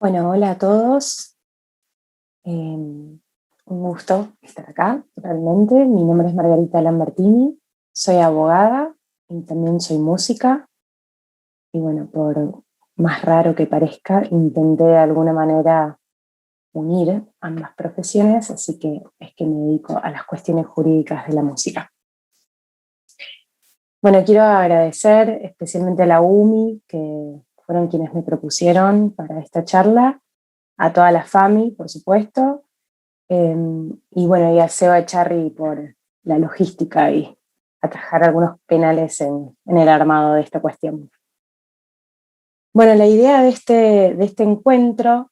Bueno, hola a todos. Un gusto estar acá, realmente. Mi nombre es Margarita Lambertini, soy abogada y también soy música. Y bueno, por más raro que parezca, intenté de alguna manera unir ambas profesiones, así que es que me dedico a las cuestiones jurídicas de la música. Bueno, quiero agradecer especialmente a la UMI, que fueron quienes me propusieron para esta charla, a toda la FAMI, por supuesto. Y bueno, y a Seba Charri por la logística y atajar algunos penales en el armado de esta cuestión. Bueno, la idea de este encuentro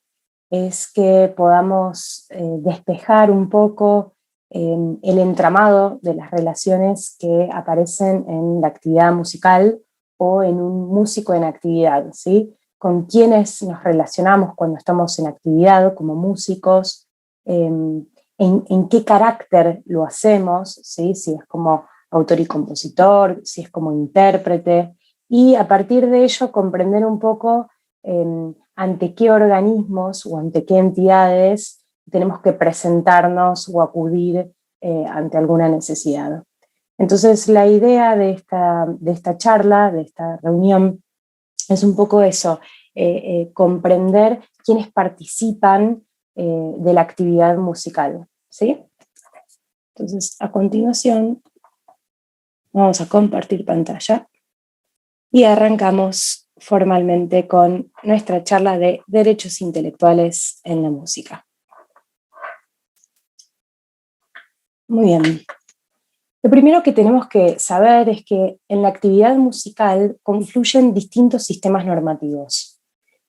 es que podamos despejar un poco el entramado de las relaciones que aparecen en la actividad musical o en un músico en actividad, ¿sí? Con quienes nos relacionamos cuando estamos en actividad como músicos, en qué carácter lo hacemos, ¿sí? Si es como autor y compositor, si es como intérprete, y a partir de ello comprender un poco ante qué organismos o ante qué entidades tenemos que presentarnos o acudir ante alguna necesidad. Entonces, la idea de esta charla, de esta reunión, es un poco eso, comprender quiénes participan de la actividad musical, ¿sí? Entonces, a continuación, vamos a compartir pantalla y arrancamos formalmente con nuestra charla de derechos intelectuales en la música. Muy bien. Lo primero que tenemos que saber es que en la actividad musical confluyen distintos sistemas normativos.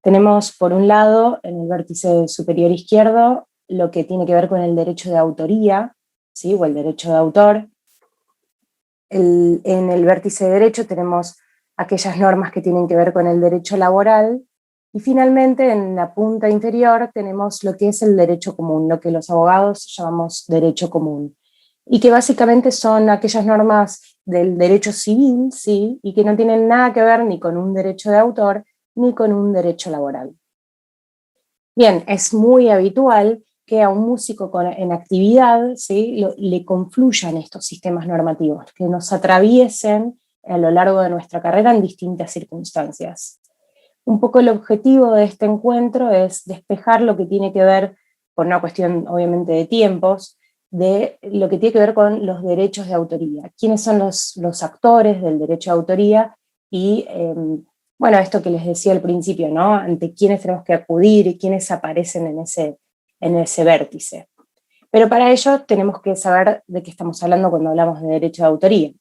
Tenemos, por un lado, en el vértice superior izquierdo, lo que tiene que ver con el derecho de autoría, ¿sí? O el derecho de autor. En el vértice derecho tenemos aquellas normas que tienen que ver con el derecho laboral, y finalmente en la punta inferior tenemos lo que es el derecho común, lo que los abogados llamamos derecho común, y que básicamente son aquellas normas del derecho civil, ¿sí? Y que no tienen nada que ver ni con un derecho de autor ni con un derecho laboral. Bien, es muy habitual que a un músico en actividad, ¿sí? le confluyan estos sistemas normativos, que nos atraviesen a lo largo de nuestra carrera en distintas circunstancias. Un poco el objetivo de este encuentro es despejar lo que tiene que ver, por una cuestión obviamente de tiempos, de lo que tiene que ver con los derechos de autoría. ¿Quiénes son los actores del derecho de autoría? Y bueno, esto que les decía al principio, ¿no? Ante quiénes tenemos que acudir y quiénes aparecen en ese vértice. Pero para ello tenemos que saber de qué estamos hablando cuando hablamos de derecho de autoría.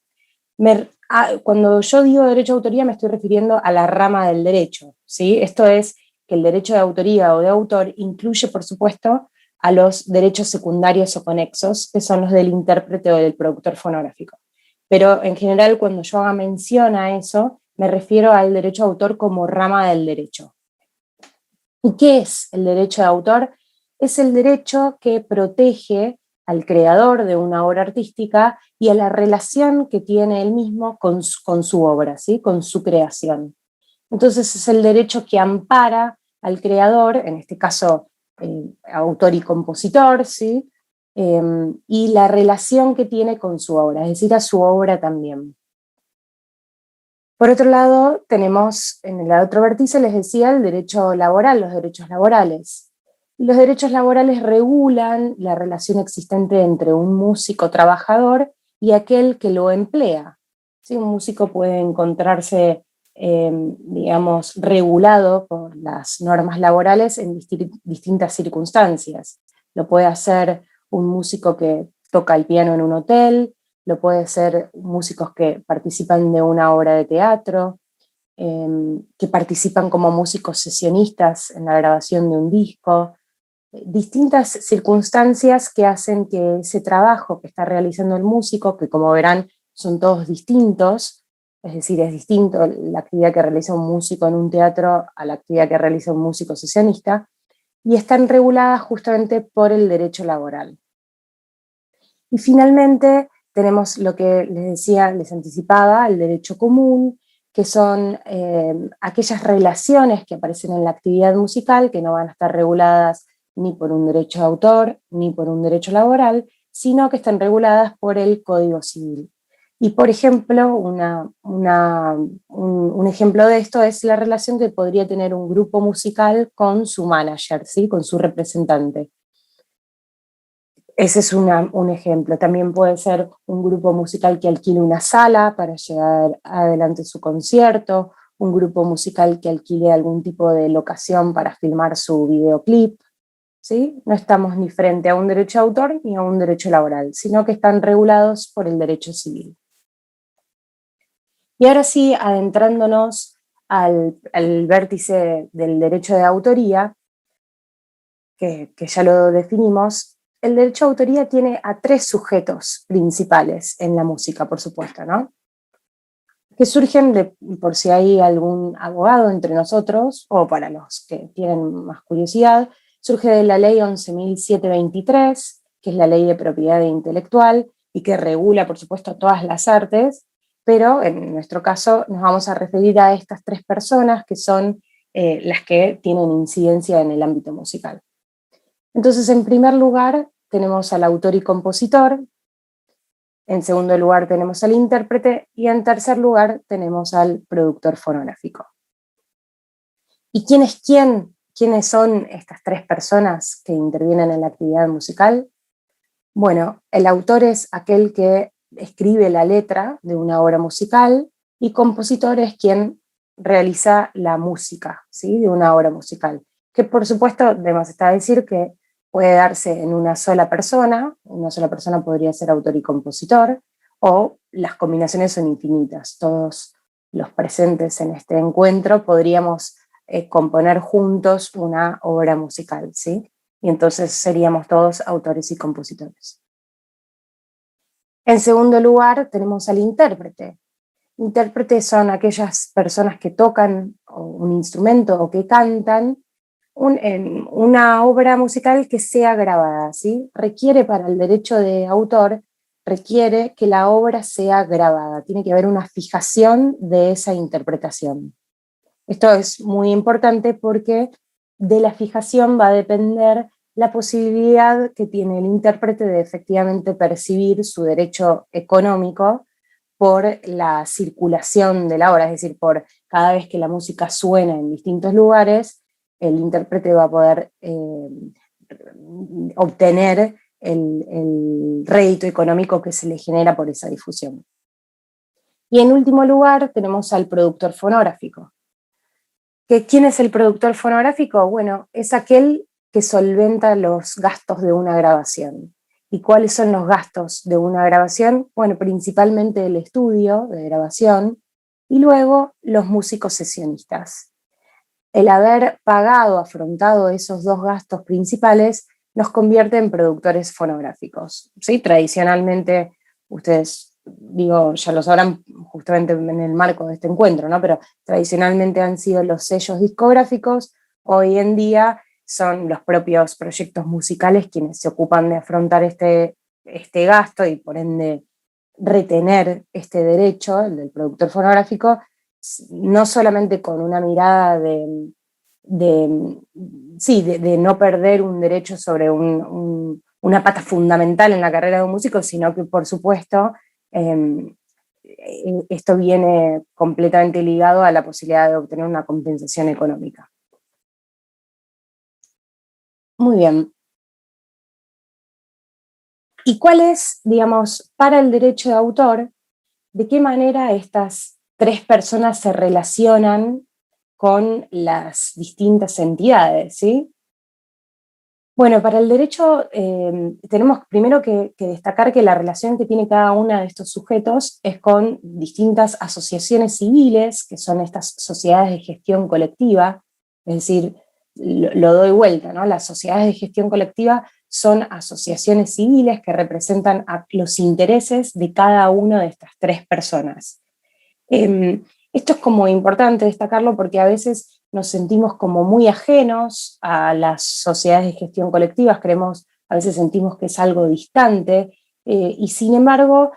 Cuando yo digo derecho de autoría me estoy refiriendo a la rama del derecho, ¿sí? Esto es que el derecho de autoría o de autor incluye, por supuesto, a los derechos secundarios o conexos, que son los del intérprete o del productor fonográfico. Pero en general, cuando yo haga mención a eso, me refiero al derecho de autor como rama del derecho. ¿Y qué es el derecho de autor? Es el derecho que protege al creador de una obra artística y a la relación que tiene él mismo con su obra, ¿sí? Con su creación. Entonces es el derecho que ampara al creador, en este caso autor y compositor, ¿sí? Y la relación que tiene con su obra, es decir, a su obra también. Por otro lado, tenemos en el otro vértice, les decía, el derecho laboral, los derechos laborales. Los derechos laborales regulan la relación existente entre un músico trabajador y aquel que lo emplea. ¿Sí? Un músico puede encontrarse, digamos, regulado por las normas laborales en distintas circunstancias. Lo puede hacer un músico que toca el piano en un hotel, lo puede ser músicos que participan de una obra de teatro, que participan como músicos sesionistas en la grabación de un disco, distintas circunstancias que hacen que ese trabajo que está realizando el músico, que como verán son todos distintos, es decir, es distinto la actividad que realiza un músico en un teatro a la actividad que realiza un músico sesionista, y están reguladas justamente por el derecho laboral. Y finalmente tenemos lo que les decía, les anticipaba, el derecho común, que son aquellas relaciones que aparecen en la actividad musical que no van a estar reguladas ni por un derecho de autor ni por un derecho laboral, sino que están reguladas por el Código Civil. Y por ejemplo, un ejemplo de esto es la relación que podría tener un grupo musical con su manager, ¿sí? Con su representante. Ese es un ejemplo. También puede ser un grupo musical que alquile una sala para llevar adelante su concierto, un grupo musical que alquile algún tipo de locación para filmar su videoclip, ¿sí? No estamos ni frente a un derecho de autor ni a un derecho laboral, sino que están regulados por el derecho civil. Y ahora sí, adentrándonos al vértice del derecho de autoría, que ya lo definimos, el derecho de autoría tiene a 3 sujetos principales en la música, por supuesto, ¿no? Que surgen por si hay algún abogado entre nosotros, o para los que tienen más curiosidad, surge de la ley 11.723, que es la ley de propiedad intelectual, y que regula, por supuesto, todas las artes, pero en nuestro caso nos vamos a referir a estas 3 personas que son las que tienen incidencia en el ámbito musical. Entonces, en primer lugar, tenemos al autor y compositor, en segundo lugar tenemos al intérprete y en tercer lugar tenemos al productor fonográfico. ¿Y quién es quién? ¿Quiénes son estas 3 personas que intervienen en la actividad musical? Bueno, el autor es aquel que escribe la letra de una obra musical y compositor es quien realiza la música, ¿sí? De una obra musical. Que por supuesto, debemos está decir que puede darse en una sola persona podría ser autor y compositor, o las combinaciones son infinitas. Todos los presentes en este encuentro podríamos componer juntos una obra musical, ¿sí? Y entonces seríamos todos autores y compositores. En segundo lugar, tenemos al intérprete. Intérpretes son aquellas personas que tocan un instrumento o que cantan en una obra musical que sea grabada, ¿sí? Requiere para el derecho de autor, requiere que la obra sea grabada, tiene que haber una fijación de esa interpretación. Esto es muy importante porque de la fijación va a depender la posibilidad que tiene el intérprete de efectivamente percibir su derecho económico por la circulación de la obra, es decir, por cada vez que la música suena en distintos lugares, el intérprete va a poder obtener el rédito económico que se le genera por esa difusión. Y en último lugar tenemos al productor fonográfico. ¿Quién es el productor fonográfico? Bueno, es aquel que solventa los gastos de una grabación. ¿Y cuáles son los gastos de una grabación? Bueno, principalmente el estudio de grabación y luego los músicos sesionistas. El haber pagado, afrontado esos 2 gastos principales nos convierte en productores fonográficos, ¿sí? Tradicionalmente, ustedes, digo, ya lo sabrán justamente en el marco de este encuentro, ¿no? Pero tradicionalmente han sido los sellos discográficos, hoy en día son los propios proyectos musicales quienes se ocupan de afrontar este gasto y por ende retener este derecho, el del productor fonográfico, no solamente con una mirada de no perder un derecho sobre una pata fundamental en la carrera de un músico, sino que por supuesto esto viene completamente ligado a la posibilidad de obtener una compensación económica. Muy bien. ¿Y cuál es, digamos, para el derecho de autor, de qué manera estas 3 personas se relacionan con las distintas entidades, ¿sí? Bueno, para el derecho tenemos primero que destacar que la relación que tiene cada uno de estos sujetos es con distintas asociaciones civiles, que son estas sociedades de gestión colectiva, es decir, lo doy vuelta, ¿no? Las sociedades de gestión colectiva son asociaciones civiles que representan los intereses de cada una de estas 3 personas. Esto es como importante destacarlo porque a veces nos sentimos como muy ajenos a las sociedades de gestión colectivas, a veces sentimos que es algo distante, y sin embargo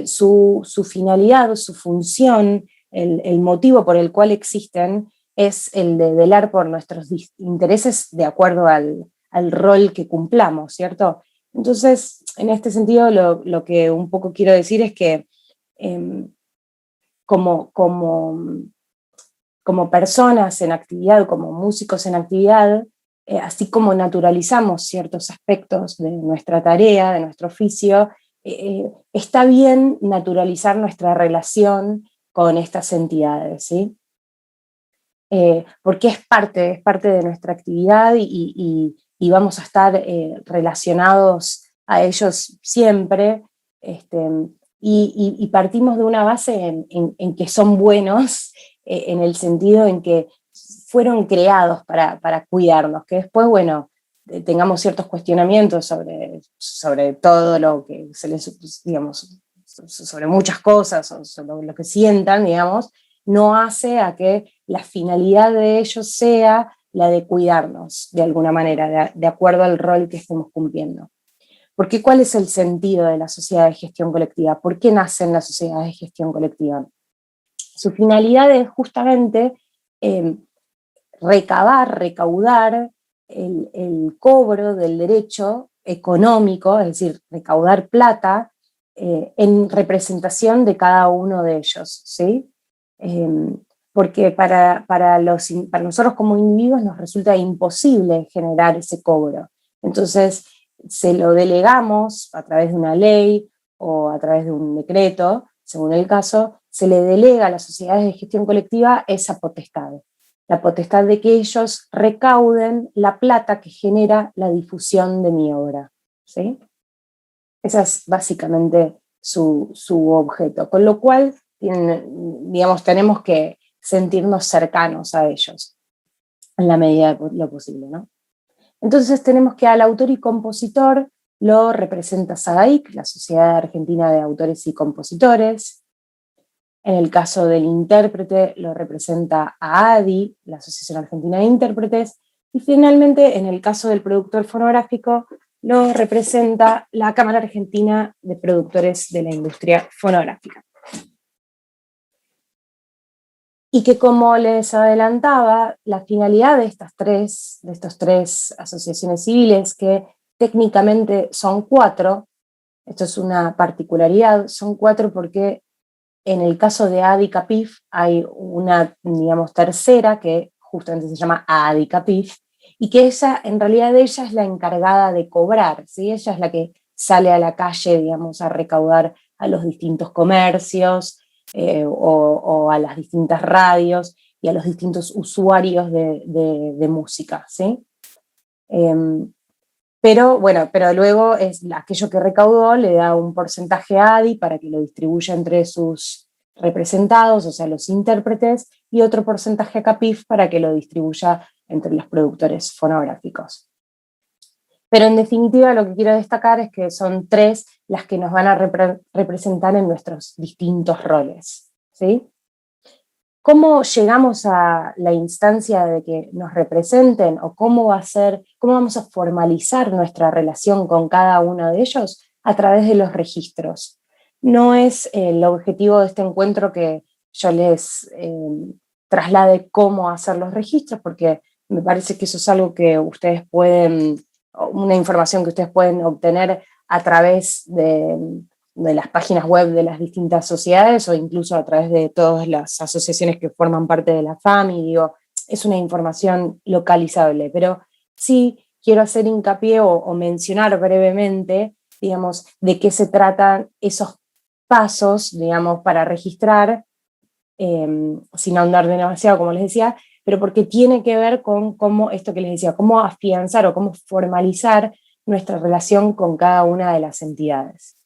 su finalidad, su función el motivo por el cual existen es el de velar por nuestros intereses de acuerdo al rol que cumplamos, ¿cierto? Entonces, en este sentido, lo que un poco quiero decir es que como, como, como personas en actividad, como músicos en actividad, así como naturalizamos ciertos aspectos de nuestra tarea, de nuestro oficio, está bien naturalizar nuestra relación con estas entidades, ¿sí? Porque es parte de nuestra actividad y vamos a estar relacionados a ellos siempre, este, y partimos de una base en que son buenos, en el sentido en que fueron creados para cuidarnos, que después, bueno, tengamos ciertos cuestionamientos sobre todo lo que se les, digamos, sobre muchas cosas, o sobre lo que sientan, digamos, no hace a que la finalidad de ellos sea la de cuidarnos de alguna manera, de acuerdo al rol que estemos cumpliendo. Porque ¿cuál es el sentido de la sociedad de gestión colectiva? ¿Por qué nacen las sociedades de gestión colectiva? Su finalidad es justamente eh, recaudar el cobro del derecho económico, es decir, recaudar plata en representación de cada uno de ellos, ¿sí? Porque para nosotros como individuos nos resulta imposible generar ese cobro. Entonces, se lo delegamos a través de una ley o a través de un decreto, según el caso, se le delega a las sociedades de gestión colectiva esa potestad, la potestad de que ellos recauden la plata que genera la difusión de mi obra, ¿sí? Ese es básicamente su objeto, con lo cual, digamos, tenemos que sentirnos cercanos a ellos, en la medida de lo posible, ¿no? Entonces tenemos que al autor y compositor lo representa SADAIC, la Sociedad Argentina de Autores y Compositores. En el caso del intérprete lo representa a ADI, la Asociación Argentina de Intérpretes, y finalmente en el caso del productor fonográfico lo representa la Cámara Argentina de Productores de la Industria Fonográfica. Y que, como les adelantaba, la finalidad de estos tres asociaciones civiles, que técnicamente son 4, esto es una particularidad, son 4 porque en el caso de ADI-CAPIF hay una, digamos, tercera que justamente se llama ADI-CAPIF, y que ella, en realidad ella es la encargada de cobrar, ¿sí? Ella es la que sale a la calle, digamos, a recaudar a los distintos comercios o a las distintas radios y a los distintos usuarios de música, ¿sí? Pero luego es aquello que recaudó le da un porcentaje a ADI para que lo distribuya entre sus representados, o sea, los intérpretes, y otro porcentaje a CAPIF para que lo distribuya entre los productores fonográficos. Pero en definitiva lo que quiero destacar es que son 3 las que nos van a representar en nuestros distintos roles, ¿sí? ¿Cómo llegamos a la instancia de que nos representen o cómo vamos a formalizar nuestra relación con cada uno de ellos? A través de los registros. No es el objetivo de este encuentro que yo les traslade cómo hacer los registros, porque me parece que eso es algo que ustedes pueden, una información que ustedes pueden obtener a través de las páginas web de las distintas sociedades o incluso a través de todas las asociaciones que forman parte de la FAMI, digo, es una información localizable, pero sí quiero hacer hincapié o mencionar brevemente, digamos, de qué se tratan esos pasos, digamos, para registrar, sin ahondar demasiado, como les decía, pero porque tiene que ver con cómo, esto que les decía, cómo afianzar o cómo formalizar nuestra relación con cada una de las entidades.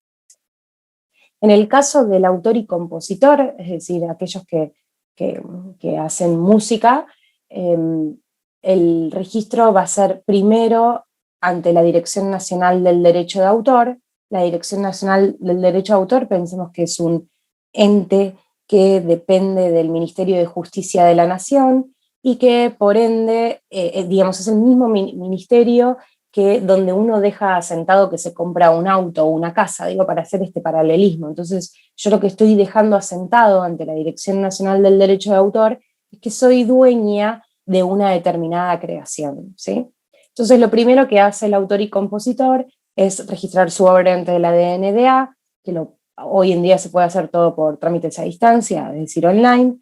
En el caso del autor y compositor, es decir, aquellos que hacen música, el registro va a ser primero ante la Dirección Nacional del Derecho de Autor. La Dirección Nacional del Derecho de Autor, pensemos que es un ente que depende del Ministerio de Justicia de la Nación y que por ende, digamos, es el mismo ministerio que donde uno deja asentado que se compra un auto o una casa, digo, para hacer este paralelismo. Entonces, yo lo que estoy dejando asentado ante la Dirección Nacional del Derecho de Autor es que soy dueña de una determinada creación, ¿sí? Entonces, lo primero que hace el autor y compositor es registrar su obra ante la DNDA, que hoy en día se puede hacer todo por trámites a distancia, es decir, online,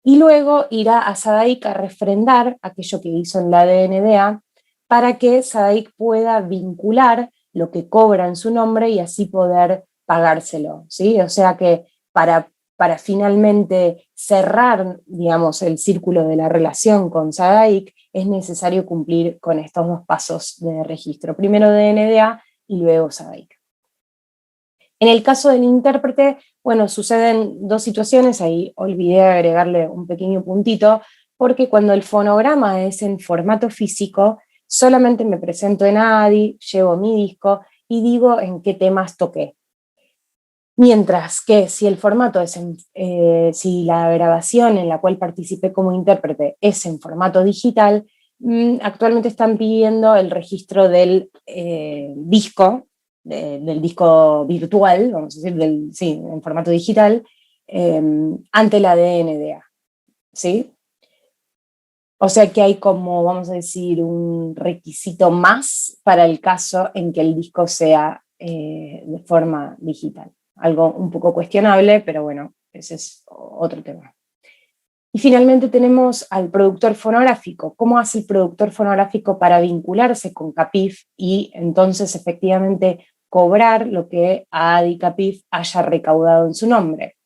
y luego irá a SADAIC a refrendar aquello que hizo en la DNDA para que SADAIC pueda vincular lo que cobra en su nombre y así poder pagárselo, ¿sí? O sea que para finalmente cerrar, digamos, el círculo de la relación con SADAIC, es necesario cumplir con estos dos pasos de registro. Primero DNDA y luego SADAIC. En el caso del intérprete, bueno, suceden dos situaciones, ahí olvidé agregarle un pequeño puntito, porque cuando el fonograma es en formato físico, solamente me presento en ADI, llevo mi disco y digo en qué temas toqué. Mientras que si el formato es si la grabación en la cual participé como intérprete es en formato digital, actualmente están pidiendo el registro del disco, del disco virtual, vamos a decir, sí, en formato digital, ante la DNDA, ¿sí? O sea que hay como, vamos a decir, un requisito más para el caso en que el disco sea de forma digital. Algo un poco cuestionable, pero bueno, ese es otro tema. Y finalmente tenemos al productor fonográfico. ¿Cómo hace el productor fonográfico para vincularse con Capif y entonces efectivamente cobrar lo que ADI Capif haya recaudado en su nombre?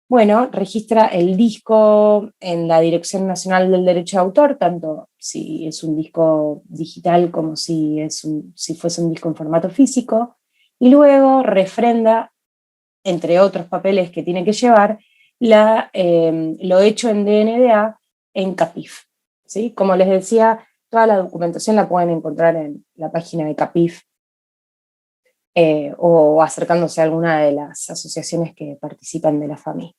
Bueno, registra el disco en la Dirección Nacional del Derecho de Autor, tanto si es un disco digital como si fuese un disco en formato físico, y luego refrenda, entre otros papeles que tiene que llevar, lo hecho en DNDA en CAPIF, ¿sí? Como les decía, toda la documentación la pueden encontrar en la página de CAPIF o acercándose a alguna de las asociaciones que participan de la FAMI.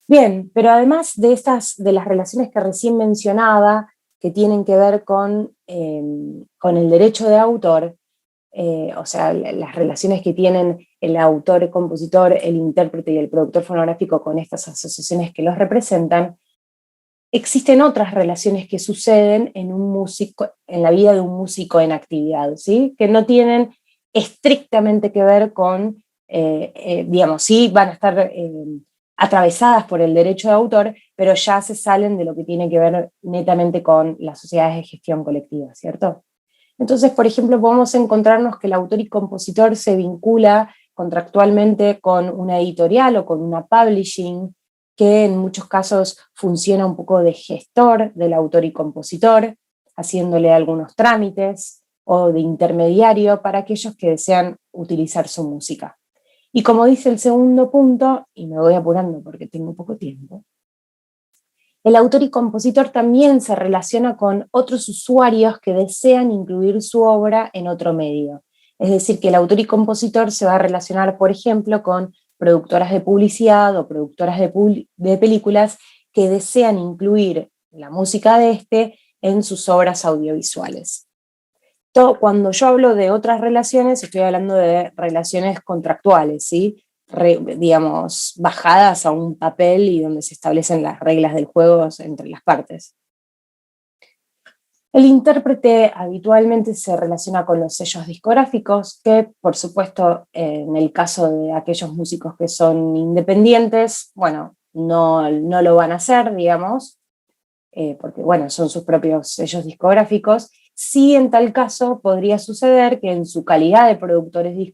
Bien, pero además de las relaciones que recién mencionaba, que tienen que ver con el derecho de autor, o sea, las relaciones que tienen el autor, el compositor, el intérprete y el productor fonográfico con estas asociaciones que los representan, existen otras relaciones que suceden en un músico, en la vida de un músico en actividad, ¿sí? Que no tienen estrictamente que ver con, digamos, sí van a estar atravesadas por el derecho de autor, pero ya se salen de lo que tiene que ver netamente con las sociedades de gestión colectiva, ¿cierto? Entonces, por ejemplo, podemos encontrarnos que el autor y compositor se vincula contractualmente con una editorial o con una publishing, que en muchos casos funciona un poco de gestor del autor y compositor, haciéndole algunos trámites, o de intermediario para aquellos que desean utilizar su música. Y como dice el segundo punto, y me voy apurando porque tengo poco tiempo, el autor y compositor también se relaciona con otros usuarios que desean incluir su obra en otro medio. Es decir, que el autor y compositor se va a relacionar, por ejemplo, con productoras de publicidad o productoras de películas que desean incluir la música de este en sus obras audiovisuales. Cuando yo hablo de otras relaciones, estoy hablando de relaciones contractuales, ¿sí? Digamos, bajadas a un papel y donde se establecen las reglas del juego entre las partes. El intérprete habitualmente se relaciona con los sellos discográficos, que por supuesto en el caso de aquellos músicos que son independientes, bueno, no lo van a hacer, digamos, porque bueno, son sus propios sellos discográficos. Sí, en tal caso podría suceder que en su calidad de productores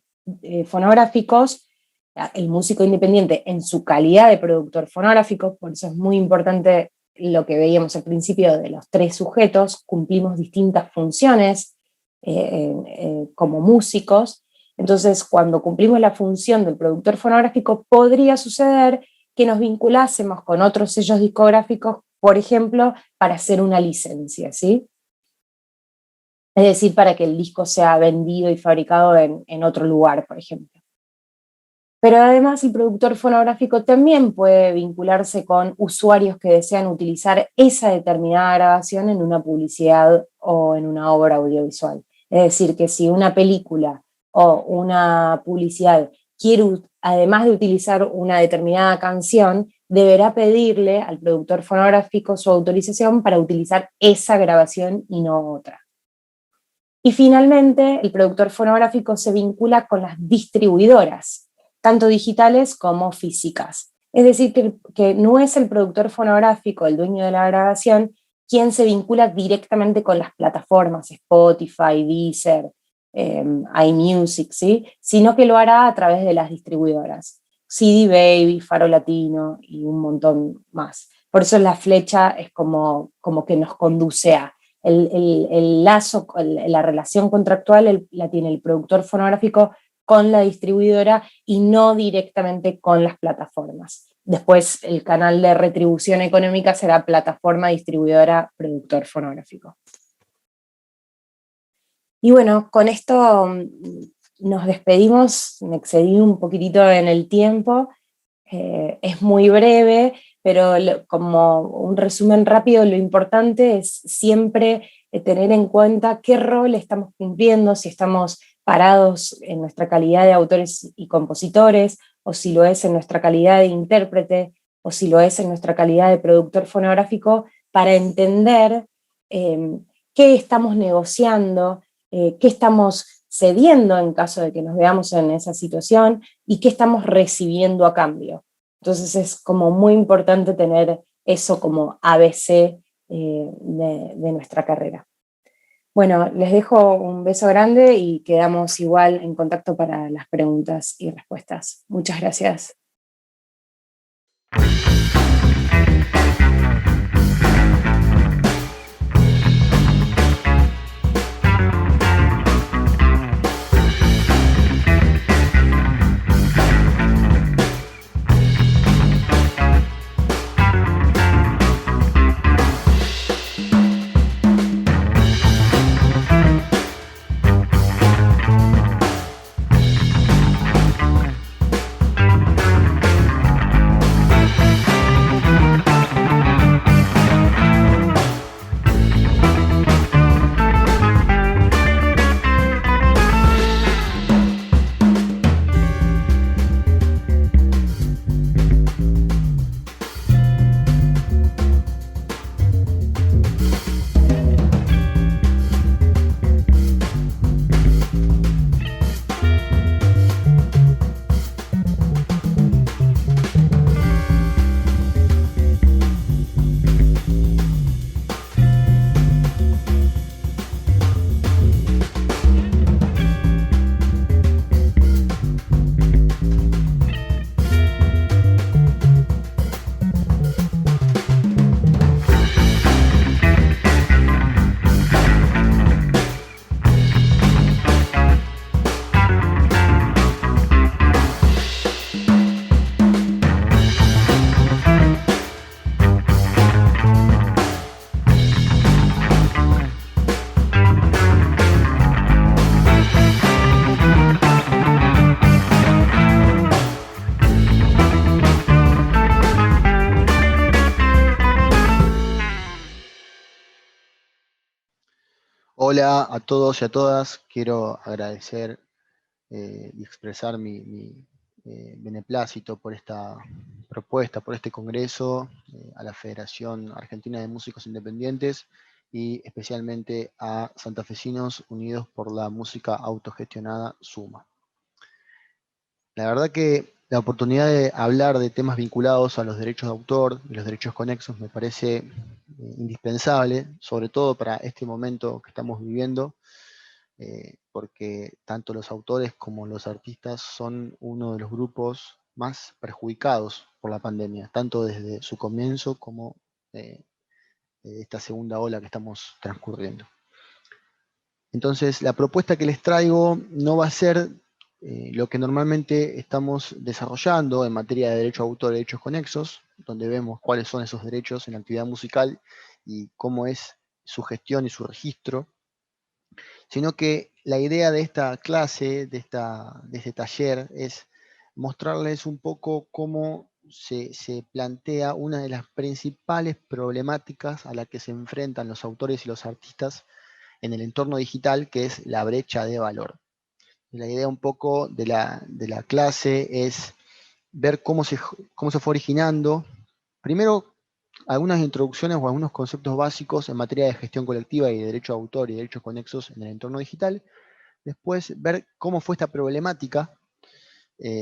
fonográficos, el músico independiente en su calidad de productor fonográfico, por eso es muy importante lo que veíamos al principio de los tres sujetos, cumplimos distintas funciones como músicos. Entonces, cuando cumplimos la función del productor fonográfico, podría suceder que nos vinculásemos con otros sellos discográficos, por ejemplo, para hacer una licencia, ¿sí? Es decir, para que el disco sea vendido y fabricado en otro lugar, por ejemplo. Pero además el productor fonográfico también puede vincularse con usuarios que desean utilizar esa determinada grabación en una publicidad o en una obra audiovisual. Es decir, que si una película o una publicidad quiere, además de utilizar una determinada canción, deberá pedirle al productor fonográfico su autorización para utilizar esa grabación y no otra. Y finalmente, el productor fonográfico se vincula con las distribuidoras, tanto digitales como físicas. Es decir, que no es el productor fonográfico, el dueño de la grabación, quien se vincula directamente con las plataformas, Spotify, Deezer, iMusic, ¿sí? Sino que lo hará a través de las distribuidoras. CD Baby, Faro Latino y un montón más. Por eso la flecha es como que nos conduce a el lazo, la relación contractual la tiene el productor fonográfico con la distribuidora y no directamente con las plataformas. Después el canal de retribución económica será plataforma, distribuidora, productor fonográfico. Y bueno, con esto nos despedimos, me excedí un poquitito en el tiempo, es muy breve, pero como un resumen rápido, lo importante es siempre tener en cuenta qué rol estamos cumpliendo, si estamos parados en nuestra calidad de autores y compositores, o si lo es en nuestra calidad de intérprete, o si lo es en nuestra calidad de productor fonográfico, para entender qué estamos negociando, qué estamos cediendo en caso de que nos veamos en esa situación y qué estamos recibiendo a cambio. Entonces es como muy importante tener eso como ABC de nuestra carrera. Bueno, les dejo un beso grande y quedamos igual en contacto para las preguntas y respuestas. Muchas gracias. Hola a todos y a todas. Quiero agradecer y expresar mi beneplácito por esta propuesta, por este congreso, a la Federación Argentina de Músicos Independientes y especialmente a Santafesinos Unidos por la Música Autogestionada SUMA. La verdad que la oportunidad de hablar de temas vinculados a los derechos de autor y los derechos conexos me parece indispensable, sobre todo para este momento que estamos viviendo, porque tanto los autores como los artistas son uno de los grupos más perjudicados por la pandemia, tanto desde su comienzo como esta segunda ola que estamos transcurriendo. Entonces, la propuesta que les traigo no va a ser lo que normalmente estamos desarrollando en materia de derecho de autor y derechos conexos, donde vemos cuáles son esos derechos en la actividad musical y cómo es su gestión y su registro, sino que la idea de esta clase, de este taller, es mostrarles un poco cómo se plantea una de las principales problemáticas a las que se enfrentan los autores y los artistas en el entorno digital, que es la brecha de valor. La idea un poco de la clase es ver cómo se fue originando. Primero, algunas introducciones o algunos conceptos básicos en materia de gestión colectiva y de derecho de autor y derechos conexos en el entorno digital. Después, ver cómo fue esta problemática,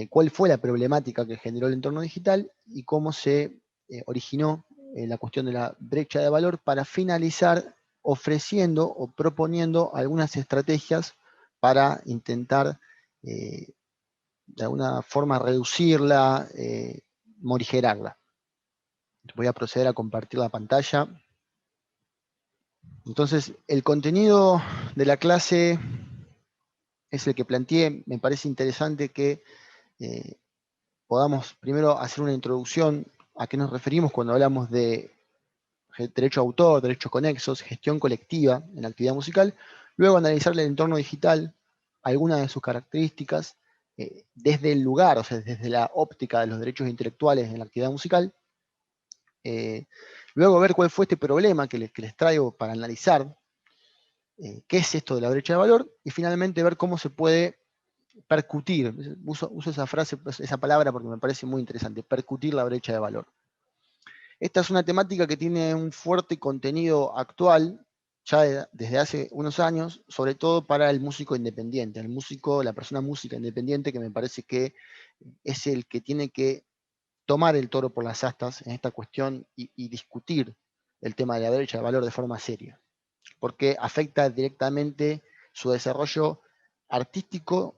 cuál fue la problemática que generó el entorno digital y cómo se originó la cuestión de la brecha de valor, para finalizar ofreciendo o proponiendo algunas estrategias para intentar de alguna forma reducirla, morigerarla. Voy a proceder a compartir la pantalla. Entonces, el contenido de la clase es el que planteé. Me parece interesante que podamos primero hacer una introducción a qué nos referimos cuando hablamos de derecho de autor, derechos conexos, gestión colectiva en la actividad musical, luego analizar el entorno digital, algunas de sus características, desde el lugar, o sea, desde la óptica de los derechos intelectuales en la actividad musical, luego ver cuál fue este problema que les traigo para analizar, qué es esto de la brecha de valor, y finalmente ver cómo se puede percutir. Uso esa frase, esa palabra porque me parece muy interesante, percutir la brecha de valor. Esta es una temática que tiene un fuerte contenido actual, ya desde hace unos años, sobre todo para el músico independiente, la persona música independiente, que me parece que es el que tiene que tomar el toro por las astas en esta cuestión y discutir el tema de la brecha de valor de forma seria, porque afecta directamente su desarrollo artístico,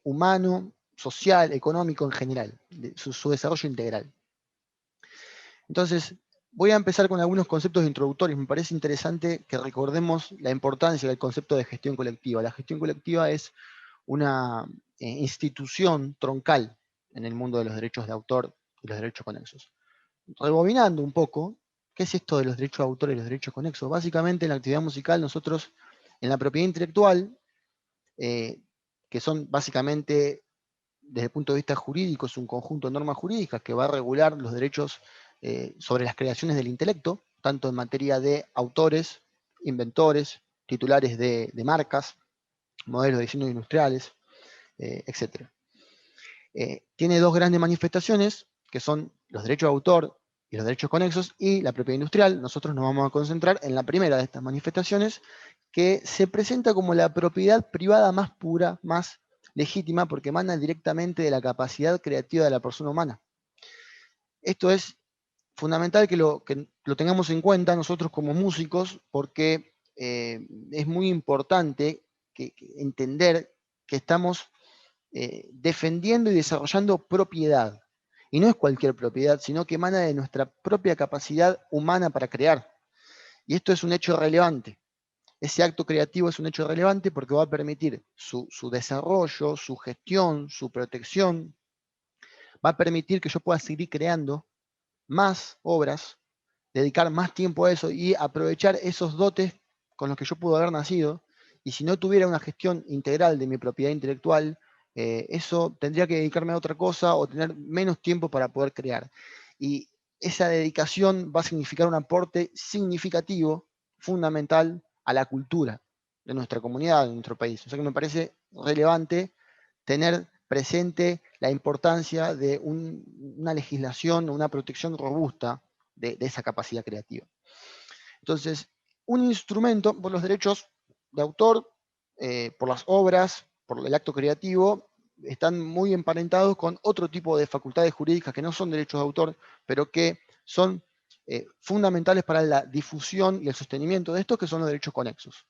humano, social, económico en general, su desarrollo integral. Entonces, voy a empezar con algunos conceptos introductorios. Me parece interesante que recordemos la importancia del concepto de gestión colectiva. La gestión colectiva es una institución troncal en el mundo de los derechos de autor y los derechos conexos. Rebobinando un poco, ¿qué es esto de los derechos de autor y los derechos conexos? Básicamente en la actividad musical nosotros, en la propiedad intelectual, que son básicamente, desde el punto de vista jurídico, es un conjunto de normas jurídicas que va a regular los derechos sobre las creaciones del intelecto, tanto en materia de autores, inventores, titulares de marcas, modelos de diseño industriales, etc. Tiene dos grandes manifestaciones, que son los derechos de autor y los derechos conexos, y la propiedad industrial. Nosotros nos vamos a concentrar en la primera de estas manifestaciones, que se presenta como la propiedad privada más pura, más legítima, porque emana directamente de la capacidad creativa de la persona humana. Esto es fundamental que lo tengamos en cuenta nosotros como músicos, porque es muy importante entender que estamos defendiendo y desarrollando propiedad. Y no es cualquier propiedad, sino que emana de nuestra propia capacidad humana para crear. Y esto es un hecho relevante. Ese acto creativo es un hecho relevante porque va a permitir su desarrollo, su gestión, su protección. Va a permitir que yo pueda seguir creando más obras, dedicar más tiempo a eso y aprovechar esos dotes con los que yo pude haber nacido. Y si no tuviera una gestión integral de mi propiedad intelectual, eso tendría que dedicarme a otra cosa o tener menos tiempo para poder crear. Y esa dedicación va a significar un aporte significativo, fundamental, a la cultura de nuestra comunidad, de nuestro país. O sea que me parece relevante tener presente la importancia de una legislación o una protección robusta de esa capacidad creativa. Entonces, un instrumento por los derechos de autor, por las obras, por el acto creativo, están muy emparentados con otro tipo de facultades jurídicas que no son derechos de autor, pero que son fundamentales para la difusión y el sostenimiento de estos, que son los derechos conexos.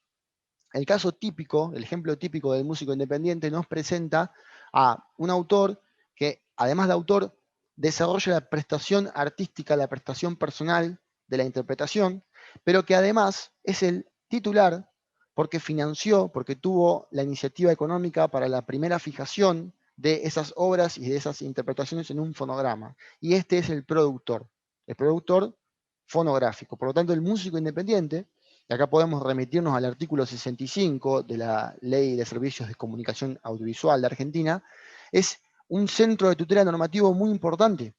El caso típico, el ejemplo típico del músico independiente nos presenta a un autor que, además de autor, desarrolla la prestación artística, la prestación personal de la interpretación, pero que además es el titular porque financió, porque tuvo la iniciativa económica para la primera fijación de esas obras y de esas interpretaciones en un fonograma. Y este es el productor fonográfico. Por lo tanto, el músico independiente, y acá podemos remitirnos al artículo 65 de la Ley de Servicios de Comunicación Audiovisual de Argentina, es un centro de tutela normativo muy importante,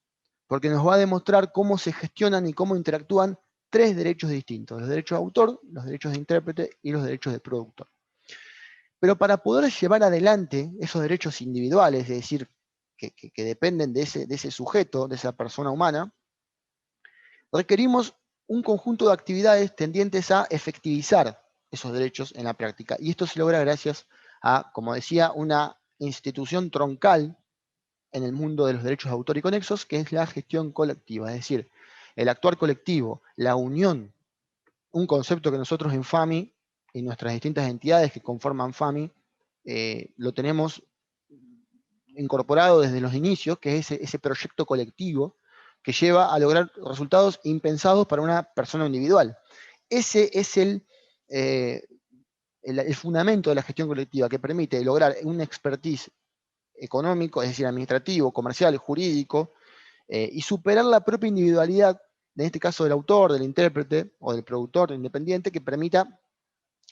porque nos va a demostrar cómo se gestionan y cómo interactúan tres derechos distintos: los derechos de autor, los derechos de intérprete y los derechos de productor. Pero para poder llevar adelante esos derechos individuales, es decir, que dependen de ese sujeto, de esa persona humana, requerimos un conjunto de actividades tendientes a efectivizar esos derechos en la práctica. Y esto se logra gracias a, como decía, una institución troncal en el mundo de los derechos de autor y conexos, que es la gestión colectiva, es decir, el actuar colectivo, la unión, un concepto que nosotros en FAMI y nuestras distintas entidades que conforman FAMI lo tenemos incorporado desde los inicios, que es ese proyecto colectivo que lleva a lograr resultados impensados para una persona individual. Ese es el fundamento de la gestión colectiva, que permite lograr un expertise económico, es decir, administrativo, comercial, jurídico, y superar la propia individualidad, en este caso del autor, del intérprete o del productor independiente, que permita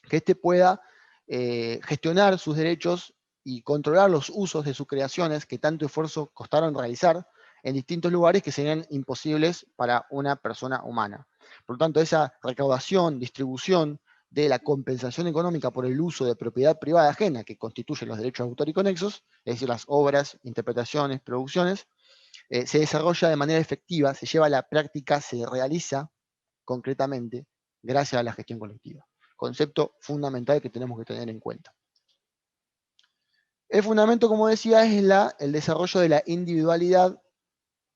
que éste pueda gestionar sus derechos y controlar los usos de sus creaciones que tanto esfuerzo costaron realizar en distintos lugares que serían imposibles para una persona humana. Por lo tanto, esa recaudación, distribución de la compensación económica por el uso de propiedad privada ajena que constituyen los derechos de autor y conexos, es decir, las obras, interpretaciones, producciones, se desarrolla de manera efectiva, se lleva a la práctica, se realiza concretamente gracias a la gestión colectiva. Concepto fundamental que tenemos que tener en cuenta. El fundamento, como decía, es el desarrollo de la individualidad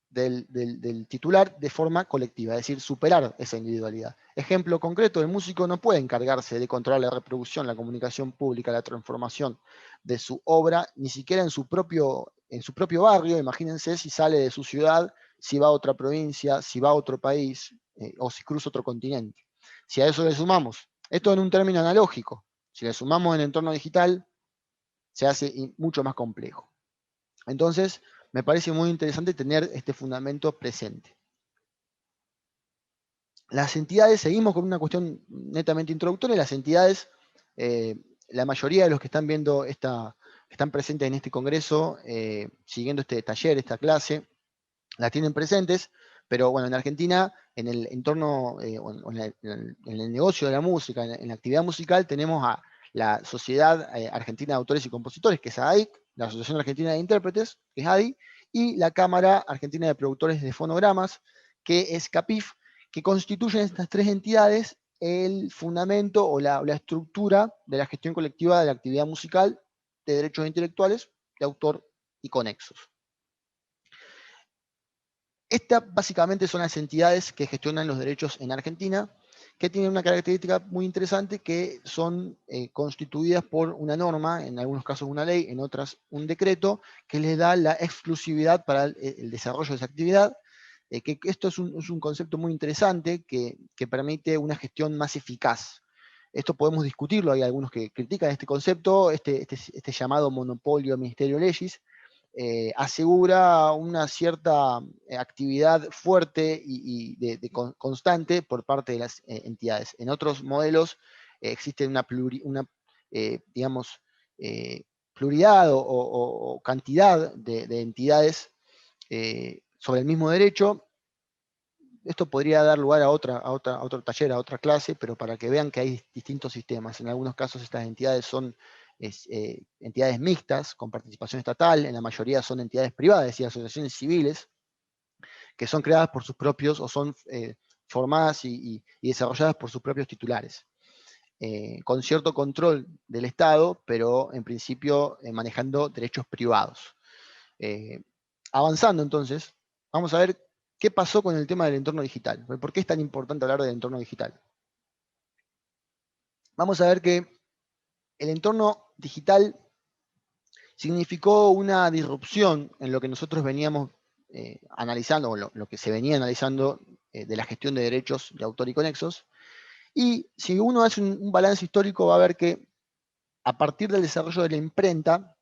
del titular de forma colectiva, es decir, superar esa individualidad. Ejemplo concreto: el músico no puede encargarse de controlar la reproducción, la comunicación pública, la transformación de su obra, ni siquiera en su propio barrio. Imagínense si sale de su ciudad, si va a otra provincia, si va a otro país, o si cruza otro continente. Si a eso le sumamos, esto en un término analógico, si le sumamos en el entorno digital, se hace mucho más complejo. Entonces, me parece muy interesante tener este fundamento presente. Las entidades, seguimos con una cuestión netamente introductoria. Las entidades, la mayoría de los que están viendo están presentes en este congreso, siguiendo este taller, esta clase, las tienen presentes, pero bueno, en Argentina, en el entorno, en el negocio de la música, en la actividad musical, tenemos a la Sociedad Argentina de Autores y Compositores, que es AAIC, la Asociación Argentina de Intérpretes, que es ADI, y la Cámara Argentina de Productores de Fonogramas, que es CAPIF, que constituyen estas tres entidades el fundamento o la estructura de la gestión colectiva de la actividad musical, de derechos intelectuales, de autor y conexos. Estas básicamente son las entidades que gestionan los derechos en Argentina, que tienen una característica muy interesante, que son constituidas por una norma, en algunos casos una ley, en otras un decreto, que les da la exclusividad para el desarrollo de esa actividad. Que esto es un concepto muy interesante que permite una gestión más eficaz. Esto podemos discutirlo, hay algunos que critican este concepto, este llamado monopolio ministerio legis, asegura una cierta actividad fuerte y constante por parte de las entidades. En otros modelos existe una digamos, pluralidad o cantidad de entidades sobre el mismo derecho. Esto podría dar lugar a otro taller, a otra clase, pero para que vean que hay distintos sistemas. En algunos casos estas entidades son entidades mixtas con participación estatal, en la mayoría son entidades privadas, es decir, asociaciones civiles, que son creadas por sus propios, o son formadas y desarrolladas por sus propios titulares, con cierto control del Estado, pero en principio manejando derechos privados. Avanzando entonces, vamos a ver qué pasó con el tema del entorno digital. ¿Por qué es tan importante hablar del entorno digital? Vamos a ver que el entorno digital significó una disrupción en lo que nosotros veníamos analizando, o lo que se venía analizando de la gestión de derechos de autor y conexos. Y si uno hace un balance histórico, va a ver que a partir del desarrollo de la imprenta,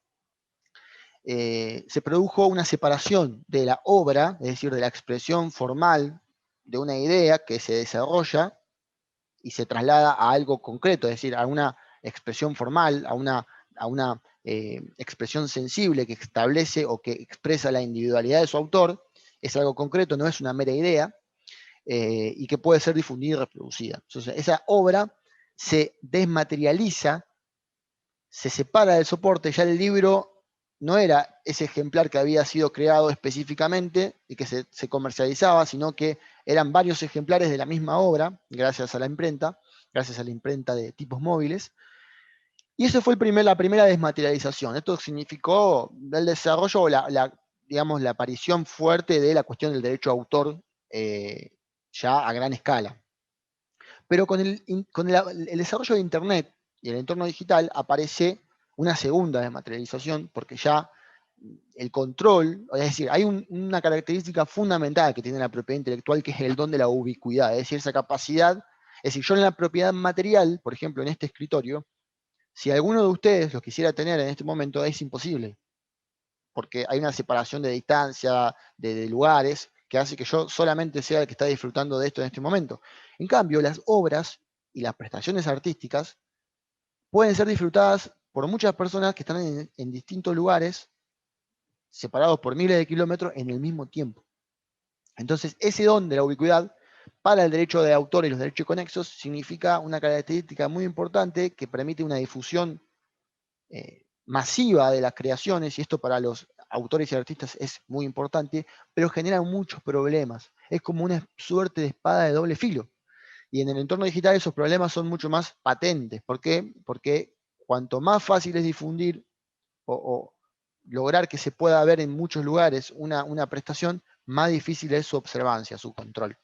se produjo una separación de la obra, es decir, de la expresión formal de una idea que se desarrolla y se traslada a algo concreto, es decir, a una expresión formal, a una expresión sensible que establece o que expresa la individualidad de su autor, es algo concreto, no es una mera idea, y que puede ser difundida y reproducida. Entonces, esa obra se desmaterializa, se separa del soporte, ya el libro no era ese ejemplar que había sido creado específicamente y que se comercializaba, sino que eran varios ejemplares de la misma obra, gracias a la imprenta de tipos móviles. Y eso fue la primera desmaterialización. Esto significó el desarrollo o digamos, la aparición fuerte de la cuestión del derecho de autor ya a gran escala. Pero con el desarrollo de Internet y el entorno digital aparece una segunda desmaterialización, porque ya el control, es decir, hay una característica fundamental que tiene la propiedad intelectual, que es el don de la ubicuidad, es decir, esa capacidad, es decir, yo en la propiedad material, por ejemplo, en este escritorio, si alguno de ustedes lo quisiera tener en este momento, es imposible, porque hay una separación de distancia, de lugares, que hace que yo solamente sea el que está disfrutando de esto en este momento. En cambio, las obras y las prestaciones artísticas pueden ser disfrutadas por muchas personas que están en distintos lugares, separados por miles de kilómetros en el mismo tiempo. Entonces, ese don de la ubicuidad para el derecho de autor y los derechos conexos significa una característica muy importante que permite una difusión masiva de las creaciones, y esto para los autores y artistas es muy importante, pero genera muchos problemas. Es como una suerte de espada de doble filo. Y en el entorno digital esos problemas son mucho más patentes. ¿Por qué? Porque cuanto más fácil es difundir o lograr que se pueda ver en muchos lugares una prestación, más difícil es su observancia, su control.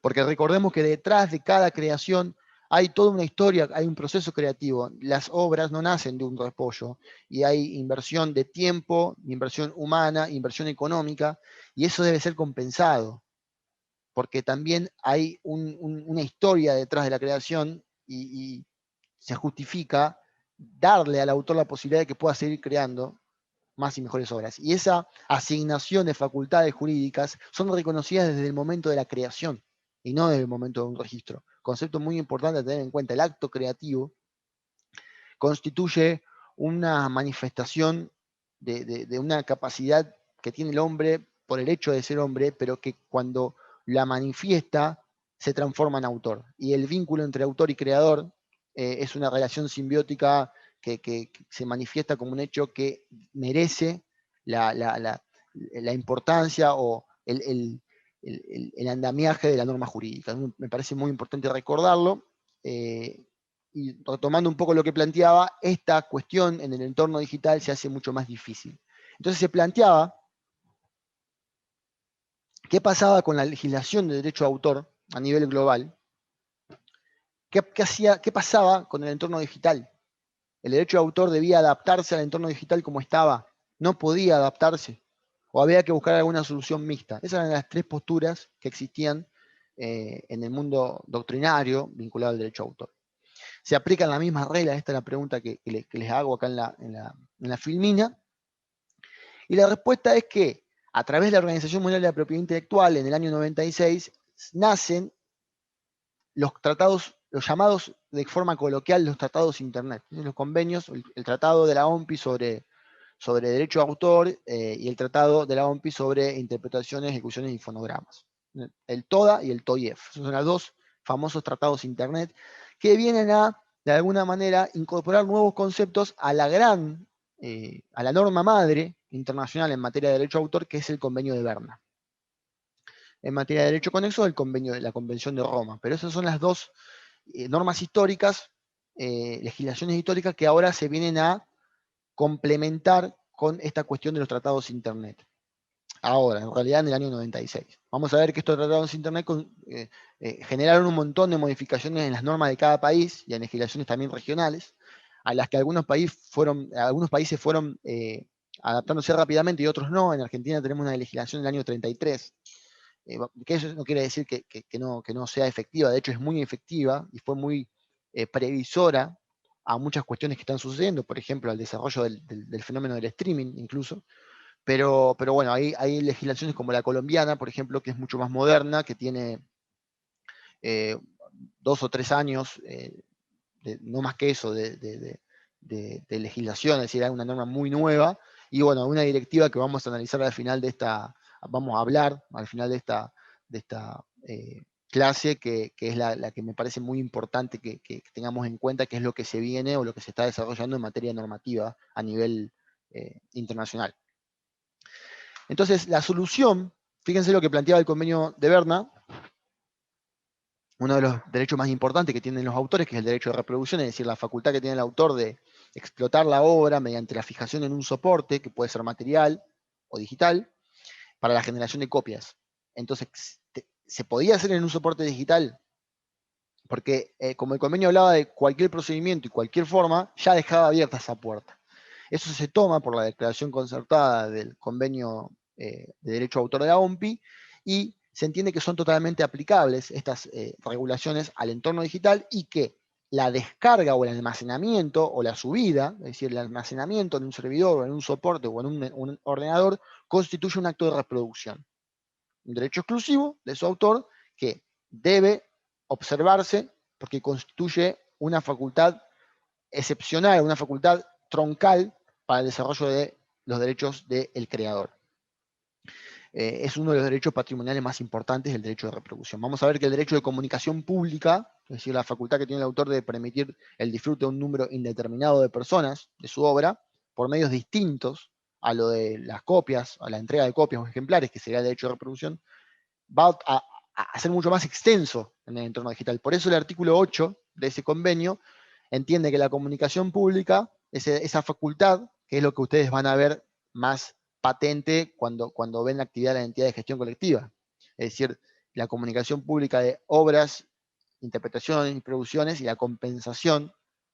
Porque recordemos que detrás de cada creación hay toda una historia, hay un proceso creativo. Las obras no nacen de un repollo, y hay inversión de tiempo, inversión humana, inversión económica, y eso debe ser compensado, porque también hay una historia detrás de la creación, y se justifica darle al autor la posibilidad de que pueda seguir creando más y mejores obras. Y esa asignación de facultades jurídicas son reconocidas desde el momento de la creación y no desde el momento de un registro. Concepto muy importante a tener en cuenta: el acto creativo constituye una manifestación de una capacidad que tiene el hombre por el hecho de ser hombre, pero que cuando la manifiesta se transforma en autor. Y el vínculo entre autor y creador es una relación simbiótica que se manifiesta como un hecho que merece la importancia o el andamiaje de la norma jurídica. Me parece muy importante recordarlo. Y retomando un poco lo que planteaba, esta cuestión en el entorno digital se hace mucho más difícil. Entonces se planteaba qué pasaba con la legislación de derecho de autor a nivel global, qué pasaba con el entorno digital. El derecho de autor debía adaptarse al entorno digital como estaba, no podía adaptarse, o había que buscar alguna solución mixta. Esas eran las tres posturas que existían en el mundo doctrinario vinculado al derecho de autor. ¿Se aplican las mismas reglas? Esta es la pregunta que les hago acá en la filmina. Y la respuesta es que a través de la Organización Mundial de la Propiedad Intelectual, en el año 96, nacen los tratados, los llamados de forma coloquial los tratados Internet, los convenios, el tratado de la OMPI sobre derecho de autor y el tratado de la OMPI sobre interpretaciones, ejecuciones y fonogramas. El TODA y el TOIEF. Esos son los dos famosos tratados Internet que vienen a, de alguna manera, incorporar nuevos conceptos a la norma madre internacional en materia de derecho de autor, que es el convenio de Berna. En materia de derecho conexo, el convenio de la Convención de Roma. Pero esas son las dos normas históricas, legislaciones históricas que ahora se vienen a complementar con esta cuestión de los tratados Internet. Ahora, en realidad en el año 96. Vamos a ver que estos tratados Internet generaron un montón de modificaciones en las normas de cada país y en legislaciones también regionales, a las que algunos países fueron adaptándose rápidamente y otros no. En Argentina tenemos una legislación del año 33, que eso no quiere decir que no sea efectiva. De hecho, es muy efectiva y fue muy previsora a muchas cuestiones que están sucediendo, por ejemplo, al desarrollo del fenómeno del streaming incluso. Pero bueno, hay legislaciones como la colombiana, por ejemplo, que es mucho más moderna, que tiene 2 o 3 años, no más que eso, de de legislación, es decir, hay una norma muy nueva, y bueno, una directiva que vamos a analizar al final de esta, vamos a hablar al final de esta clase, que es la que me parece muy importante que tengamos en cuenta, que es lo que se viene o lo que se está desarrollando en materia normativa a nivel internacional. Entonces, la solución, fíjense lo que planteaba el convenio de Berna, uno de los derechos más importantes que tienen los autores, que es el derecho de reproducción, es decir, la facultad que tiene el autor de explotar la obra mediante la fijación en un soporte, que puede ser material o digital, para la generación de copias. Entonces, ¿se podía hacer en un soporte digital? Porque como el convenio hablaba de cualquier procedimiento y cualquier forma, ya dejaba abierta esa puerta. Eso se toma por la declaración concertada del convenio de derecho de autor de la OMPI, y se entiende que son totalmente aplicables estas regulaciones al entorno digital, y que la descarga o el almacenamiento o la subida, es decir, el almacenamiento en un servidor o en un soporte o en un ordenador, constituye un acto de reproducción. Un derecho exclusivo de su autor que debe observarse porque constituye una facultad excepcional, una facultad troncal para el desarrollo de los derechos del creador. Es uno de los derechos patrimoniales más importantes del derecho de reproducción. Vamos a ver que el derecho de comunicación pública, es decir, la facultad que tiene el autor de permitir el disfrute de un número indeterminado de personas de su obra, por medios distintos a lo de las copias, a la entrega de copias o ejemplares, que sería el derecho de reproducción, va a ser mucho más extenso en el entorno digital. Por eso el artículo 8 de ese convenio entiende que la comunicación pública, esa facultad, que es lo que ustedes van a ver más patente cuando ven la actividad de la entidad de gestión colectiva. Es decir, la comunicación pública de obras, interpretaciones y producciones, y la compensación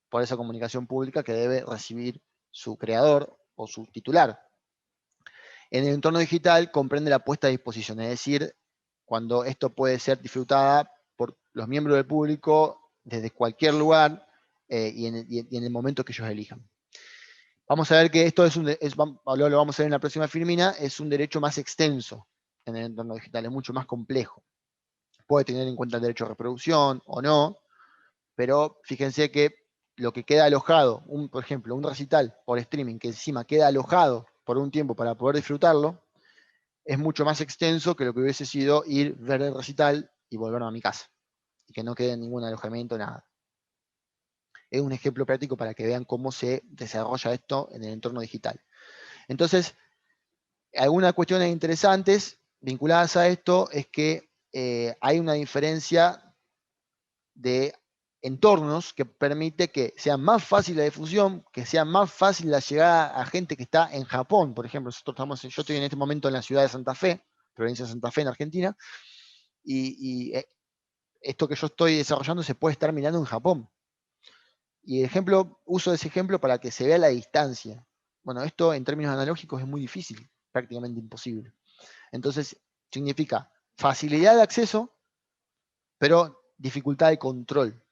por esa comunicación pública que debe recibir su creador o su titular. En el entorno digital comprende la puesta a disposición, es decir, cuando esto puede ser disfrutada por los miembros del público desde cualquier lugar y en el momento que ellos elijan. Vamos a ver que esto lo vamos a ver en la próxima filmina, es un derecho más extenso en el entorno digital, es mucho más complejo. Puede tener en cuenta el derecho a reproducción o no, pero fíjense que lo que queda alojado, por ejemplo, un recital por streaming que encima queda alojado por un tiempo para poder disfrutarlo, es mucho más extenso que lo que hubiese sido ir, ver el recital y volverme a mi casa. Y que no quede ningún alojamiento, nada. Es un ejemplo práctico para que vean cómo se desarrolla esto en el entorno digital. Entonces, algunas cuestiones interesantes vinculadas a esto es que hay una diferencia de entornos que permite que sea más fácil la difusión, que sea más fácil la llegada a gente que está en Japón, por ejemplo. Yo estoy en este momento en la ciudad de Santa Fe, provincia de Santa Fe, en Argentina, y esto que yo estoy desarrollando se puede estar mirando en Japón. Y uso ese ejemplo para que se vea la distancia. Bueno, esto en términos analógicos es muy difícil, prácticamente imposible. Entonces, significa facilidad de acceso, pero dificultad de control.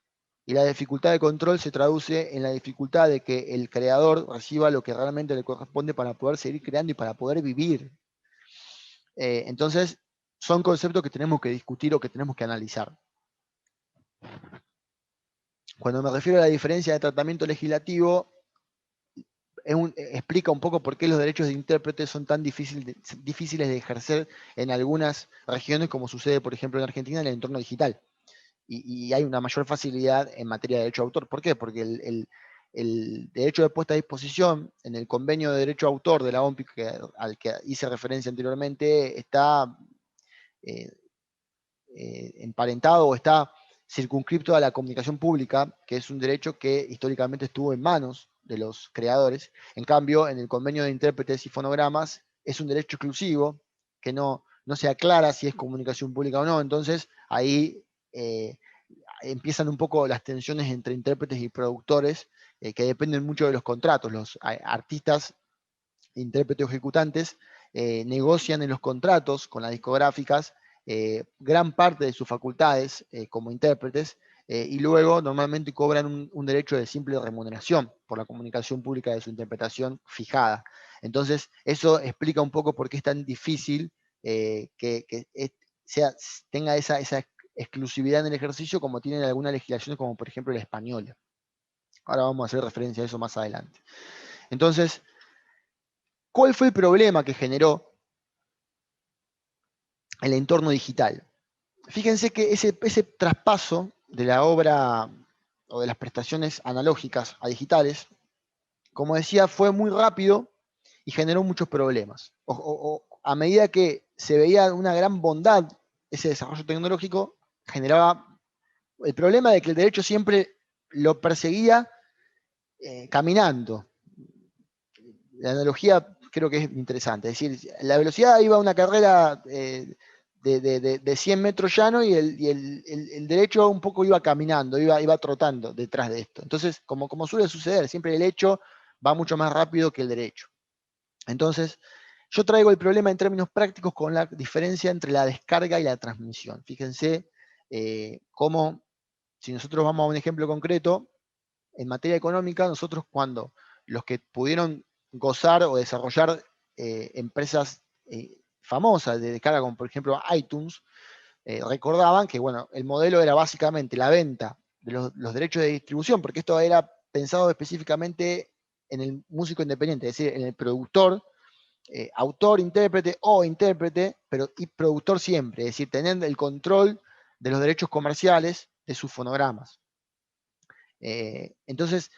Y la dificultad de control se traduce en la dificultad de que el creador reciba lo que realmente le corresponde para poder seguir creando y para poder vivir. Entonces, son conceptos que tenemos que discutir o que tenemos que analizar. Cuando me refiero a la diferencia de tratamiento legislativo, explica un poco por qué los derechos de intérprete son tan difíciles de ejercer en algunas regiones, como sucede, por ejemplo, en Argentina, en el entorno digital. Y hay una mayor facilidad en materia de derecho de autor. ¿Por qué? Porque el derecho de puesta a disposición en el convenio de derecho de autor de la OMPI, al que hice referencia anteriormente, está emparentado o está circunscripto a la comunicación pública, que es un derecho que históricamente estuvo en manos de los creadores. En cambio, en el convenio de intérpretes y fonogramas es un derecho exclusivo que no se aclara si es comunicación pública o no. Entonces, ahí empiezan un poco las tensiones entre intérpretes y productores, que dependen mucho de los contratos. Los artistas, intérpretes o ejecutantes, negocian en los contratos con las discográficas gran parte de sus facultades como intérpretes, y luego normalmente cobran un derecho de simple remuneración por la comunicación pública de su interpretación fijada. Entonces, eso explica un poco por qué es tan difícil que tenga esa exclusividad en el ejercicio, como tienen algunas legislaciones, como por ejemplo la española. Ahora vamos a hacer referencia a eso más adelante. Entonces, ¿cuál fue el problema que generó el entorno digital? Fíjense que ese traspaso de la obra o de las prestaciones analógicas a digitales, como decía, fue muy rápido y generó muchos problemas. A medida que se veía una gran bondad, ese desarrollo tecnológico generaba el problema de que el derecho siempre lo perseguía caminando. La analogía creo que es interesante, es decir, la velocidad iba a una carrera de 100 metros llano y el derecho un poco iba caminando, iba trotando detrás de esto. Entonces, como suele suceder, siempre el hecho va mucho más rápido que el derecho. Entonces, yo traigo el problema en términos prácticos con la diferencia entre la descarga y la transmisión. Fíjense cómo, si nosotros vamos a un ejemplo concreto, en materia económica, nosotros cuando los que pudieron gozar o desarrollar empresas famosas de descarga, como por ejemplo iTunes, recordaban que bueno, el modelo era básicamente la venta de los derechos de distribución, porque esto era pensado específicamente en el músico independiente, es decir, en el productor, autor, intérprete o intérprete, pero y productor siempre, es decir, teniendo el control de los derechos comerciales de sus fonogramas. Entonces,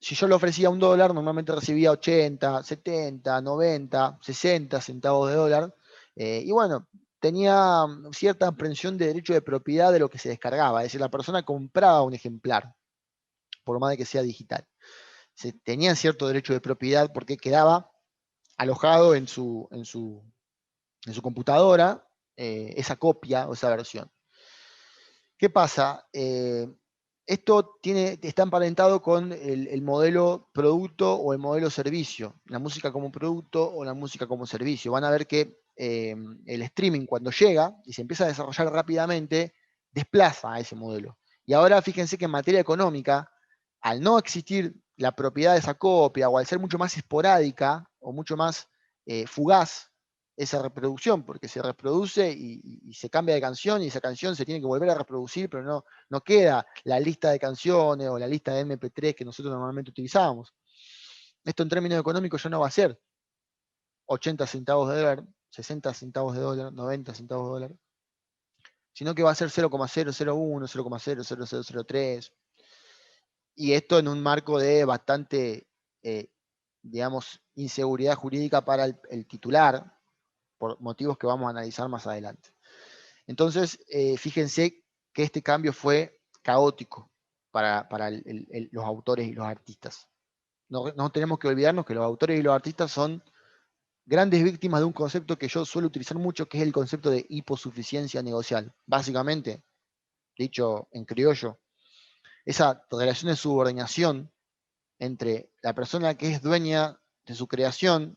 si yo le ofrecía $1, normalmente recibía 80, 70, 90, 60 centavos de dólar. Y bueno, tenía cierta aprehensión de derecho de propiedad de lo que se descargaba. Es decir, la persona compraba un ejemplar, por más de que sea digital. Se tenía cierto derecho de propiedad porque quedaba alojado en su computadora esa copia o esa versión. ¿Qué pasa? Esto está emparentado con el modelo producto o el modelo servicio, la música como producto o la música como servicio. Van a ver que el streaming cuando llega y se empieza a desarrollar rápidamente, desplaza a ese modelo. Y ahora fíjense que en materia económica, al no existir la propiedad de esa copia o al ser mucho más esporádica o mucho más fugaz esa reproducción, porque se reproduce y se cambia de canción y esa canción se tiene que volver a reproducir, pero no queda la lista de canciones o la lista de MP3 que nosotros normalmente utilizábamos. Esto en términos económicos ya no va a ser 80 centavos de dólar, 60 centavos de dólar, 90 centavos de dólar, sino que va a ser 0,001, 0,00003. Y esto en un marco de bastante, digamos, inseguridad jurídica para el titular, por motivos que vamos a analizar más adelante. Entonces, fíjense que este cambio fue caótico para los autores y los artistas. No tenemos que olvidarnos que los autores y los artistas son grandes víctimas de un concepto que yo suelo utilizar mucho, que es el concepto de hiposuficiencia negocial. Básicamente, dicho en criollo, esa relación de subordinación entre la persona que es dueña de su creación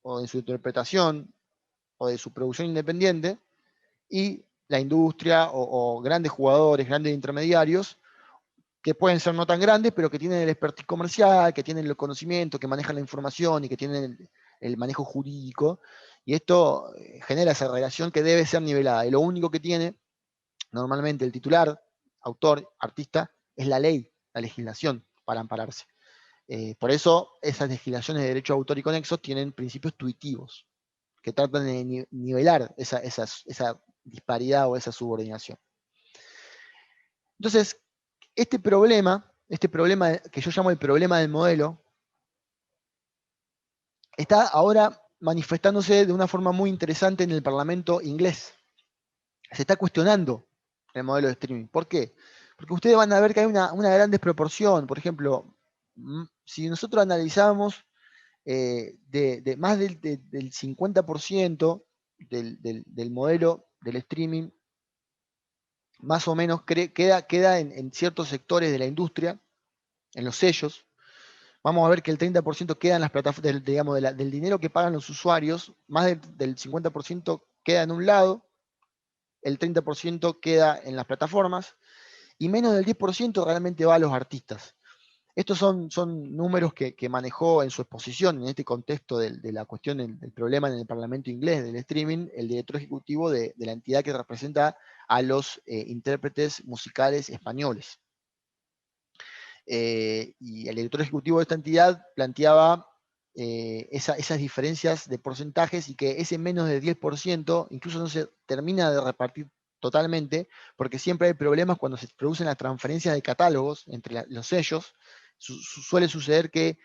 o de su interpretación o de su producción independiente y la industria o grandes jugadores, grandes intermediarios, que pueden ser no tan grandes, pero que tienen el expertise comercial, que tienen el conocimiento, que manejan la información y que tienen el manejo jurídico. Y esto genera esa relación que debe ser nivelada. Y lo único que tiene normalmente el titular, autor, artista, es la ley, la legislación para ampararse. Por eso esas legislaciones de derecho de autor y conexos tienen principios tuitivos, que tratan de nivelar esa disparidad o esa subordinación. Entonces, este problema que yo llamo el problema del modelo, está ahora manifestándose de una forma muy interesante en el Parlamento inglés. Se está cuestionando el modelo de streaming. ¿Por qué? Porque ustedes van a ver que hay una gran desproporción. Por ejemplo, si nosotros analizamos de más del 50% del modelo del streaming, más o menos queda en ciertos sectores de la industria, en los sellos. Vamos a ver que el 30% queda en las plataformas, digamos, del dinero que pagan los usuarios, más del 50% queda en un lado, el 30% queda en las plataformas, y menos del 10% realmente va a los artistas. Estos son números que manejó en su exposición, en este contexto de la cuestión del problema en el Parlamento inglés del streaming, el director ejecutivo de la entidad que representa a los intérpretes musicales españoles. y el director ejecutivo de esta entidad planteaba esas diferencias de porcentajes y que ese menos del 10% incluso no se termina de repartir totalmente, porque siempre hay problemas cuando se producen las transferencias de catálogos entre los sellos. Suele suceder que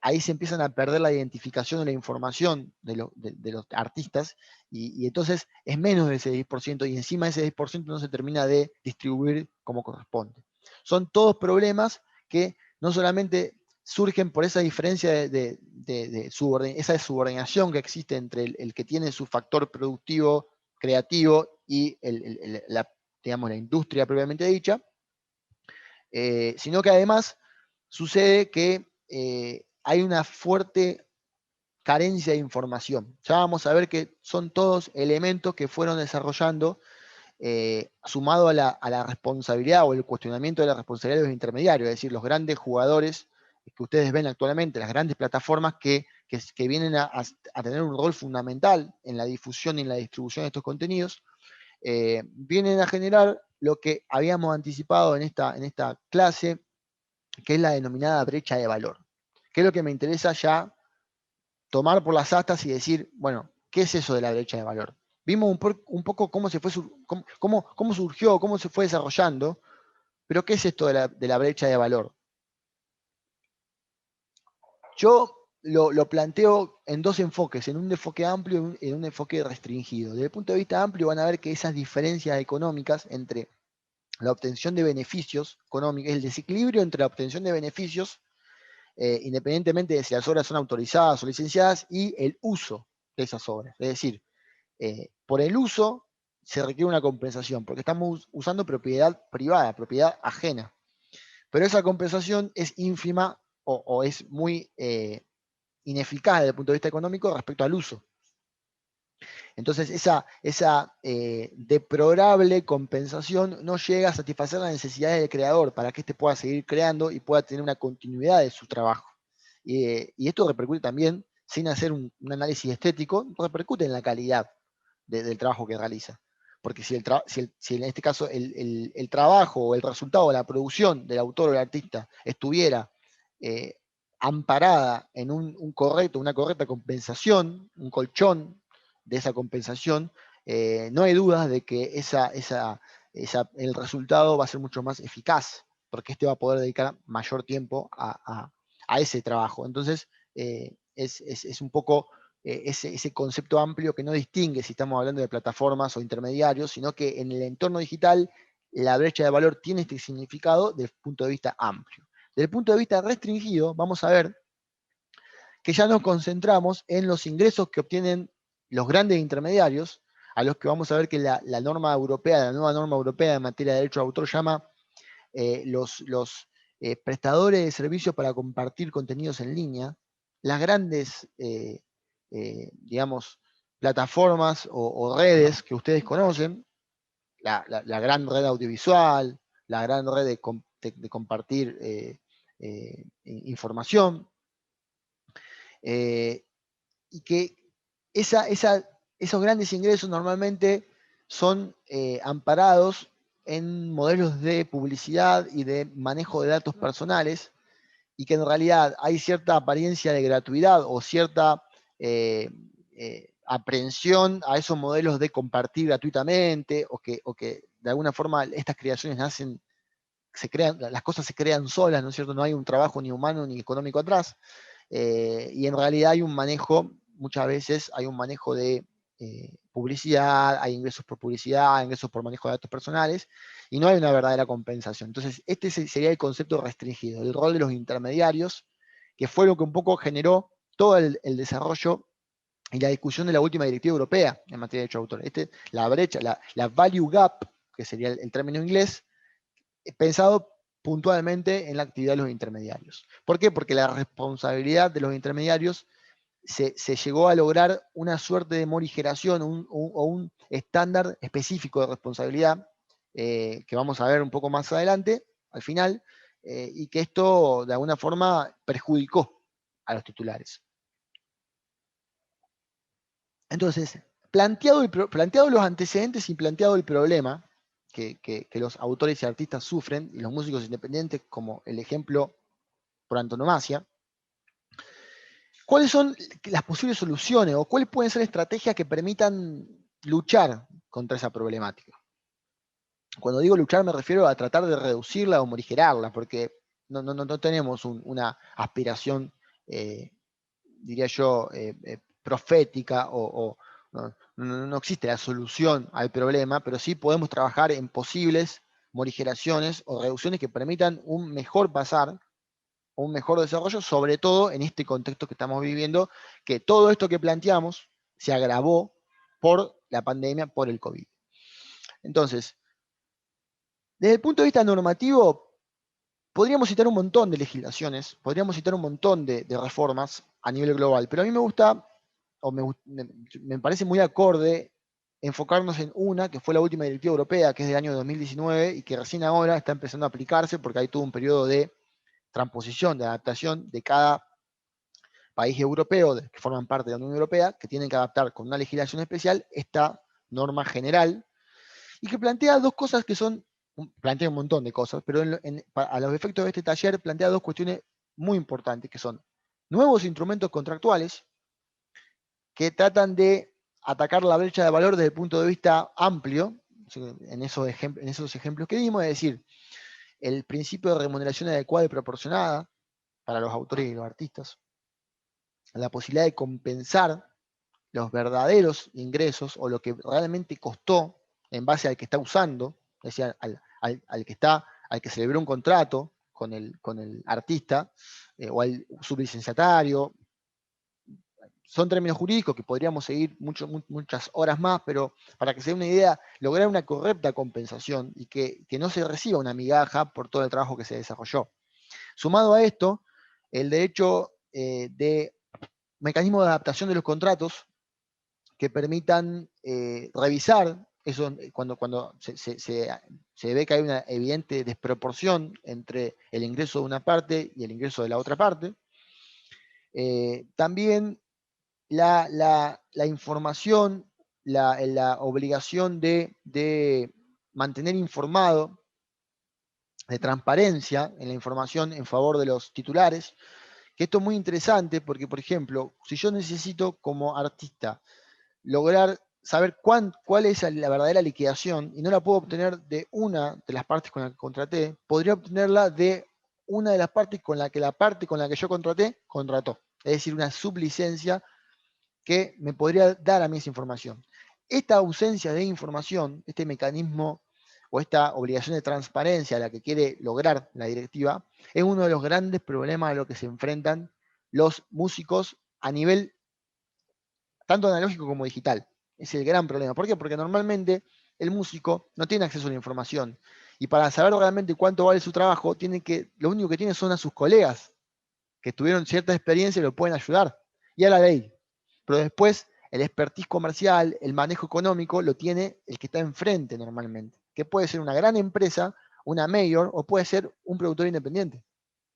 ahí se empiezan a perder la identificación de la información de los artistas, y entonces es menos de ese 10%, y encima ese 10% no se termina de distribuir como corresponde. Son todos problemas que no solamente surgen por esa diferencia esa subordinación que existe entre el que tiene su factor productivo, creativo, y digamos, la industria propiamente dicha, sino que además sucede que hay una fuerte carencia de información. Ya vamos a ver que son todos elementos que fueron desarrollando, sumado a la responsabilidad o el cuestionamiento de la responsabilidad de los intermediarios, es decir, los grandes jugadores que ustedes ven actualmente, las grandes plataformas que vienen a tener un rol fundamental en la difusión y en la distribución de estos contenidos, vienen a generar lo que habíamos anticipado en esta clase, que es la denominada brecha de valor. Que es lo que me interesa ya tomar por las astas y decir, bueno, ¿qué es eso de la brecha de valor? Vimos un poco cómo surgió, cómo se fue desarrollando, pero ¿qué es esto de la brecha de valor? Yo lo planteo en dos enfoques, en un enfoque amplio y en un enfoque restringido. Desde el punto de vista amplio van a ver que esas diferencias económicas entre la obtención de beneficios económicos, el desequilibrio entre la obtención de beneficios, independientemente de si las obras son autorizadas o licenciadas, y el uso de esas obras. Es decir, por el uso se requiere una compensación, porque estamos usando propiedad privada, propiedad ajena. Pero esa compensación es ínfima o es muy ineficaz desde el punto de vista económico respecto al uso. Entonces, esa deplorable compensación no llega a satisfacer las necesidades del creador para que éste pueda seguir creando y pueda tener una continuidad de su trabajo. Y esto repercute también, sin hacer un análisis estético, repercute en la calidad del trabajo que realiza. Porque si en este caso el trabajo o el resultado, la producción del autor o del artista estuviera amparada en una correcta compensación, un colchón de esa compensación, no hay dudas de que el resultado va a ser mucho más eficaz, porque este va a poder dedicar mayor tiempo a ese trabajo. Entonces, es un poco ese concepto amplio que no distingue si estamos hablando de plataformas o intermediarios, sino que en el entorno digital la brecha de valor tiene este significado desde el punto de vista amplio. Desde el punto de vista restringido, vamos a ver que ya nos concentramos en los ingresos que obtienen los grandes intermediarios, a los que vamos a ver que la norma europea, la nueva norma europea en materia de derecho de autor llama los prestadores de servicios para compartir contenidos en línea, las grandes, digamos, plataformas o redes que ustedes conocen, la gran red audiovisual, la gran red de compartir información, y que esos grandes ingresos normalmente son amparados en modelos de publicidad y de manejo de datos personales, y que en realidad hay cierta apariencia de gratuidad o cierta aprehensión a esos modelos de compartir gratuitamente, o que de alguna forma estas creaciones nacen, las cosas se crean solas, ¿no es cierto? No hay un trabajo ni humano ni económico atrás, y en realidad hay un manejo, muchas veces hay un manejo de publicidad, hay ingresos por publicidad, ingresos por manejo de datos personales, y no hay una verdadera compensación. Entonces, este sería el concepto restringido, el rol de los intermediarios, que fue lo que un poco generó todo el desarrollo y la discusión de la última directiva europea en materia de derecho de autor. La brecha, la value gap, que sería el término inglés, pensado puntualmente en la actividad de los intermediarios. ¿Por qué? Porque la responsabilidad de los intermediarios se llegó a lograr una suerte de morigeración o un estándar específico de responsabilidad, que vamos a ver un poco más adelante, al final, y que esto de alguna forma perjudicó a los titulares. Entonces, planteado los antecedentes y planteado el problema, que los autores y artistas sufren, y los músicos independientes como el ejemplo por antonomasia. ¿Cuáles son las posibles soluciones o cuáles pueden ser estrategias que permitan luchar contra esa problemática? Cuando digo luchar me refiero a tratar de reducirla o morigerarla, porque no tenemos una aspiración, diría yo, profética o no existe la solución al problema, pero sí podemos trabajar en posibles morigeraciones o reducciones que permitan un mejor pasar, un mejor desarrollo, sobre todo en este contexto que estamos viviendo, que todo esto que planteamos se agravó por la pandemia, por el COVID. Entonces, desde el punto de vista normativo, podríamos citar un montón de legislaciones, podríamos citar un montón de reformas a nivel global, pero a mí me gusta, o me parece muy acorde, enfocarnos en una, que fue la última directiva europea, que es del año 2019, y que recién ahora está empezando a aplicarse, porque hay todo un periodo de transposición, de adaptación de cada país europeo, que forman parte de la Unión Europea, que tienen que adaptar con una legislación especial esta norma general, y que plantea dos cosas que son, plantea un montón de cosas, pero a los efectos de este taller plantea dos cuestiones muy importantes, que son nuevos instrumentos contractuales que tratan de atacar la brecha de valor desde el punto de vista amplio, en esos ejemplos que dimos, es decir, el principio de remuneración adecuada y proporcionada para los autores y los artistas, la posibilidad de compensar los verdaderos ingresos o lo que realmente costó en base al que está usando, es decir, al que celebró un contrato con el artista o al sublicenciatario. Son términos jurídicos que podríamos seguir muchas horas más, pero para que se dé una idea, lograr una correcta compensación y que no se reciba una migaja por todo el trabajo que se desarrolló. Sumado a esto, el derecho de mecanismo de adaptación de los contratos que permitan revisar eso cuando se ve que hay una evidente desproporción entre el ingreso de una parte y el ingreso de la otra parte. También la información, la obligación de mantener informado, de transparencia en la información en favor de los titulares, que esto es muy interesante porque, por ejemplo, si yo necesito como artista lograr saber cuál es la verdadera liquidación y no la puedo obtener de una de las partes con la que contraté, podría obtenerla de una de las partes con la que yo contraté, contrató. Es decir, una sublicencia que me podría dar a mí esa información. Esta ausencia de información, este mecanismo o esta obligación de transparencia a la que quiere lograr la directiva, es uno de los grandes problemas a los que se enfrentan los músicos a nivel tanto analógico como digital. Es el gran problema. ¿Por qué? Porque normalmente el músico no tiene acceso a la información. Y para saber realmente cuánto vale su trabajo, lo único que tiene son a sus colegas que tuvieron cierta experiencia y lo pueden ayudar. Y a la ley. Pero después, el expertise comercial, el manejo económico, lo tiene el que está enfrente normalmente. Que puede ser una gran empresa, una mayor, o puede ser un productor independiente.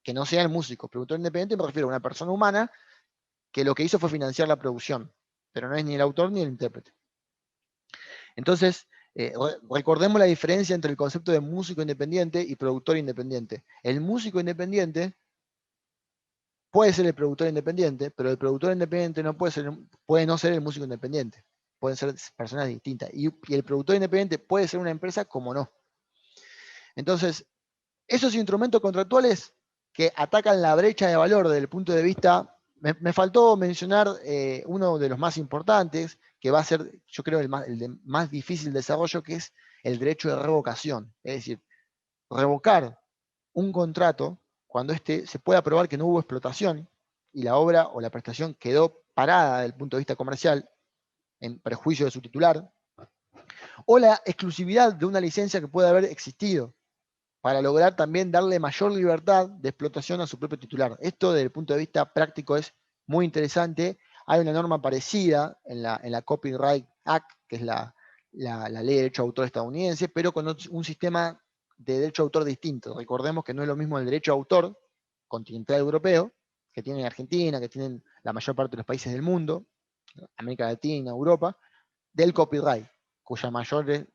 Que no sea el músico. Productor independiente me refiero a una persona humana que lo que hizo fue financiar la producción, pero no es ni el autor ni el intérprete. Entonces, recordemos la diferencia entre el concepto de músico independiente y productor independiente. El músico independiente puede ser el productor independiente, pero el productor independiente puede no ser el músico independiente. Pueden ser personas distintas. Y el productor independiente puede ser una empresa como no. Entonces, esos instrumentos contractuales que atacan la brecha de valor desde el punto de vista. Me faltó mencionar uno de los más importantes, que va a ser, yo creo, el de más difícil desarrollo, que es el derecho de revocación. Es decir, revocar un contrato cuando se pueda probar que no hubo explotación y la obra o la prestación quedó parada desde el punto de vista comercial, en perjuicio de su titular, o la exclusividad de una licencia que puede haber existido, para lograr también darle mayor libertad de explotación a su propio titular. Esto desde el punto de vista práctico es muy interesante. Hay una norma parecida en la Copyright Act, que es la ley de derecho de autor estadounidense, pero con un sistema de derecho de autor distinto. Recordemos que no es lo mismo el derecho de autor continental europeo, que tiene Argentina, que tienen la mayor parte de los países del mundo, América Latina, Europa, del copyright, cuya mayor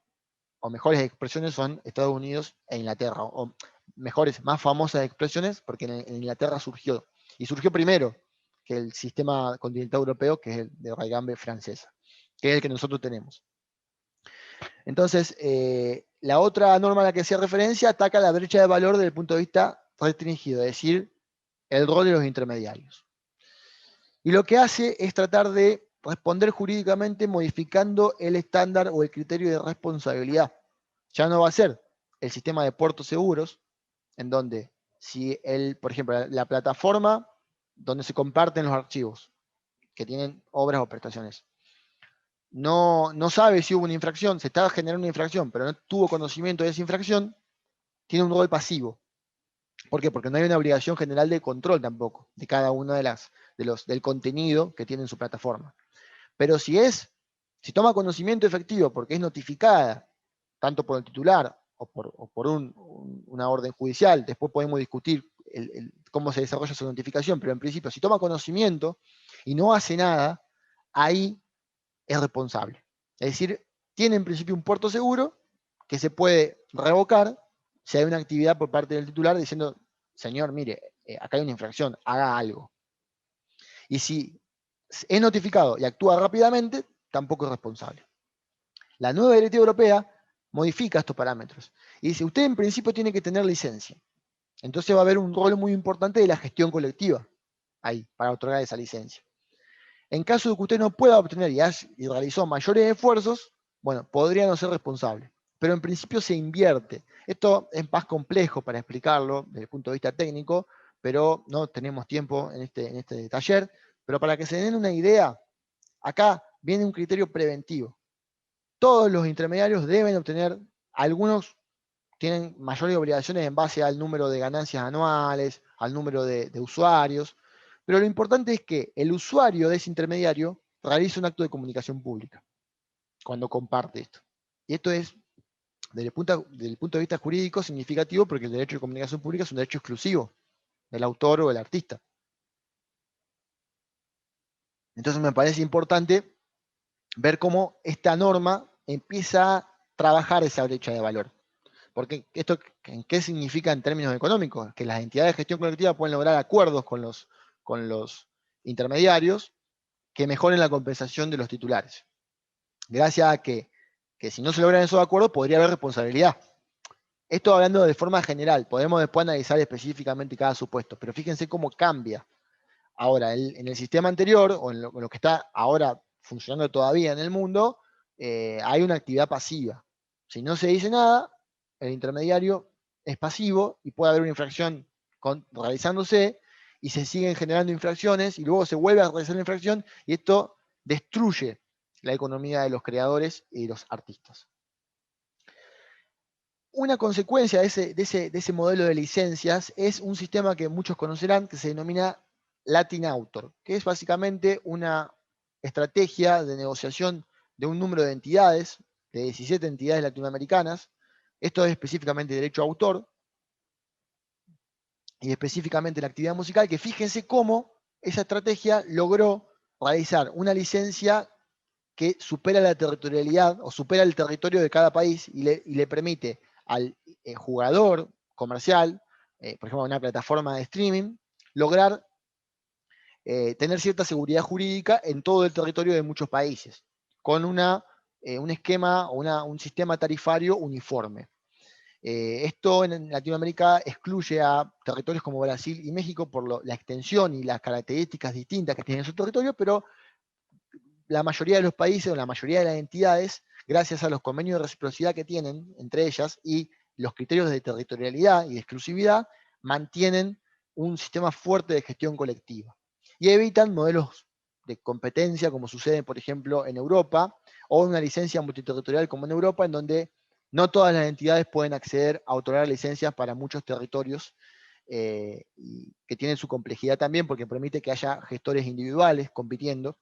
o mejores expresiones son Estados Unidos e Inglaterra, o mejores, más famosas expresiones, porque en Inglaterra surgió, y surgió primero que el sistema continental europeo, que es el de raigambre francesa, que es el que nosotros tenemos. Entonces, la otra norma a la que hacía referencia ataca la brecha de valor desde el punto de vista restringido, es decir, el rol de los intermediarios. Y lo que hace es tratar de responder jurídicamente modificando el estándar o el criterio de responsabilidad. Ya no va a ser el sistema de puertos seguros, en donde, si por ejemplo, la plataforma donde se comparten los archivos que tienen obras o prestaciones, no sabe si hubo una infracción, se está generando una infracción, pero no tuvo conocimiento de esa infracción, tiene un rol pasivo. ¿Por qué? Porque no hay una obligación general de control tampoco de cada uno del contenido que tiene en su plataforma. Pero si toma conocimiento efectivo porque es notificada, tanto por el titular o por una orden judicial, después podemos discutir cómo se desarrolla esa notificación, pero en principio, si toma conocimiento y no hace nada, ahí es responsable. Es decir, tiene en principio un puerto seguro que se puede revocar si hay una actividad por parte del titular diciendo, señor, mire, acá hay una infracción, haga algo. Y si es notificado y actúa rápidamente, tampoco es responsable. La nueva directiva europea modifica estos parámetros y dice, usted en principio tiene que tener licencia. Entonces va a haber un rol muy importante de la gestión colectiva ahí, para otorgar esa licencia. En caso de que usted no pueda obtener y realizó mayores esfuerzos, bueno, podría no ser responsable. Pero en principio se invierte. Esto es más complejo para explicarlo desde el punto de vista técnico, pero no tenemos tiempo en este taller. Pero para que se den una idea, acá viene un criterio preventivo. Todos los intermediarios deben obtener, algunos tienen mayores obligaciones en base al número de ganancias anuales, al número de usuarios, pero lo importante es que el usuario de ese intermediario realice un acto de comunicación pública cuando comparte esto. Y esto es, desde el punto de vista jurídico, significativo porque el derecho de comunicación pública es un derecho exclusivo del autor o del artista. Entonces me parece importante ver cómo esta norma empieza a trabajar esa brecha de valor. Porque esto, ¿qué significa en términos económicos? Que las entidades de gestión colectiva pueden lograr acuerdos con los intermediarios que mejoren la compensación de los titulares. Gracias a que si no se logran esos acuerdos, podría haber responsabilidad. Esto hablando de forma general, podemos después analizar específicamente cada supuesto, pero fíjense cómo cambia. Ahora, en el sistema anterior, o en lo que está ahora funcionando todavía en el mundo, hay una actividad pasiva. Si no se dice nada, el intermediario es pasivo y puede haber una infracción realizándose y se siguen generando infracciones y luego se vuelve a realizar la infracción y esto destruye la economía de los creadores y los artistas. Una consecuencia de ese modelo de licencias es un sistema que muchos conocerán que se denomina Latin Author, que es básicamente una estrategia de negociación de un número de entidades, de 17 entidades latinoamericanas. Esto es específicamente derecho a autor y específicamente la actividad musical, que fíjense cómo esa estrategia logró realizar una licencia que supera la territorialidad o supera el territorio de cada país y le permite al jugador comercial, por ejemplo, una plataforma de streaming, lograr tener cierta seguridad jurídica en todo el territorio de muchos países, con un esquema o un sistema tarifario uniforme. Esto en Latinoamérica excluye a territorios como Brasil y México por la extensión y las características distintas que tienen su territorio, pero la mayoría de los países o la mayoría de las entidades, gracias a los convenios de reciprocidad que tienen entre ellas y los criterios de territorialidad y de exclusividad, mantienen un sistema fuerte de gestión colectiva y evitan modelos de competencia como sucede, por ejemplo, en Europa, o una licencia multiterritorial como en Europa, en donde no todas las entidades pueden acceder a otorgar licencias para muchos territorios, y que tienen su complejidad también porque permite que haya gestores individuales compitiendo,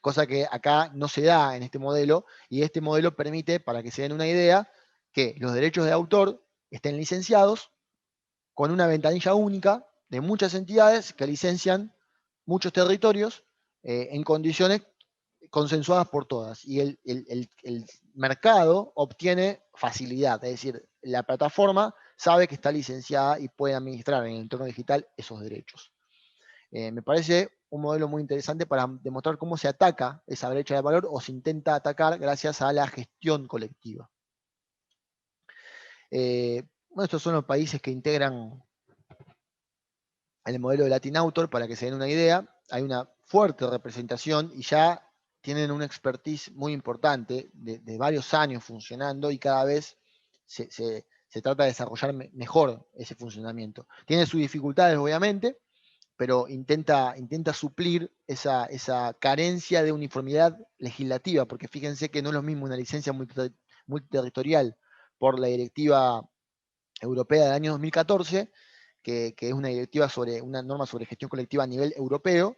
cosa que acá no se da en este modelo, y este modelo permite, para que se den una idea, que los derechos de autor estén licenciados con una ventanilla única de muchas entidades que licencian muchos territorios en condiciones consensuadas por todas. Y mercado obtiene facilidad, es decir, la plataforma sabe que está licenciada y puede administrar en el entorno digital esos derechos. Me parece un modelo muy interesante para demostrar cómo se ataca esa brecha de valor o se intenta atacar gracias a la gestión colectiva. Bueno, estos son los países que integran el modelo de Latin Author, para que se den una idea. Hay una fuerte representación y ya tienen una expertise muy importante de varios años funcionando y cada vez se trata de desarrollar mejor ese funcionamiento. Tiene sus dificultades, obviamente, pero intenta suplir esa carencia de uniformidad legislativa, porque fíjense que no es lo mismo una licencia multiterritorial por la directiva europea del año 2014, que es una directiva sobre una norma sobre gestión colectiva a nivel europeo.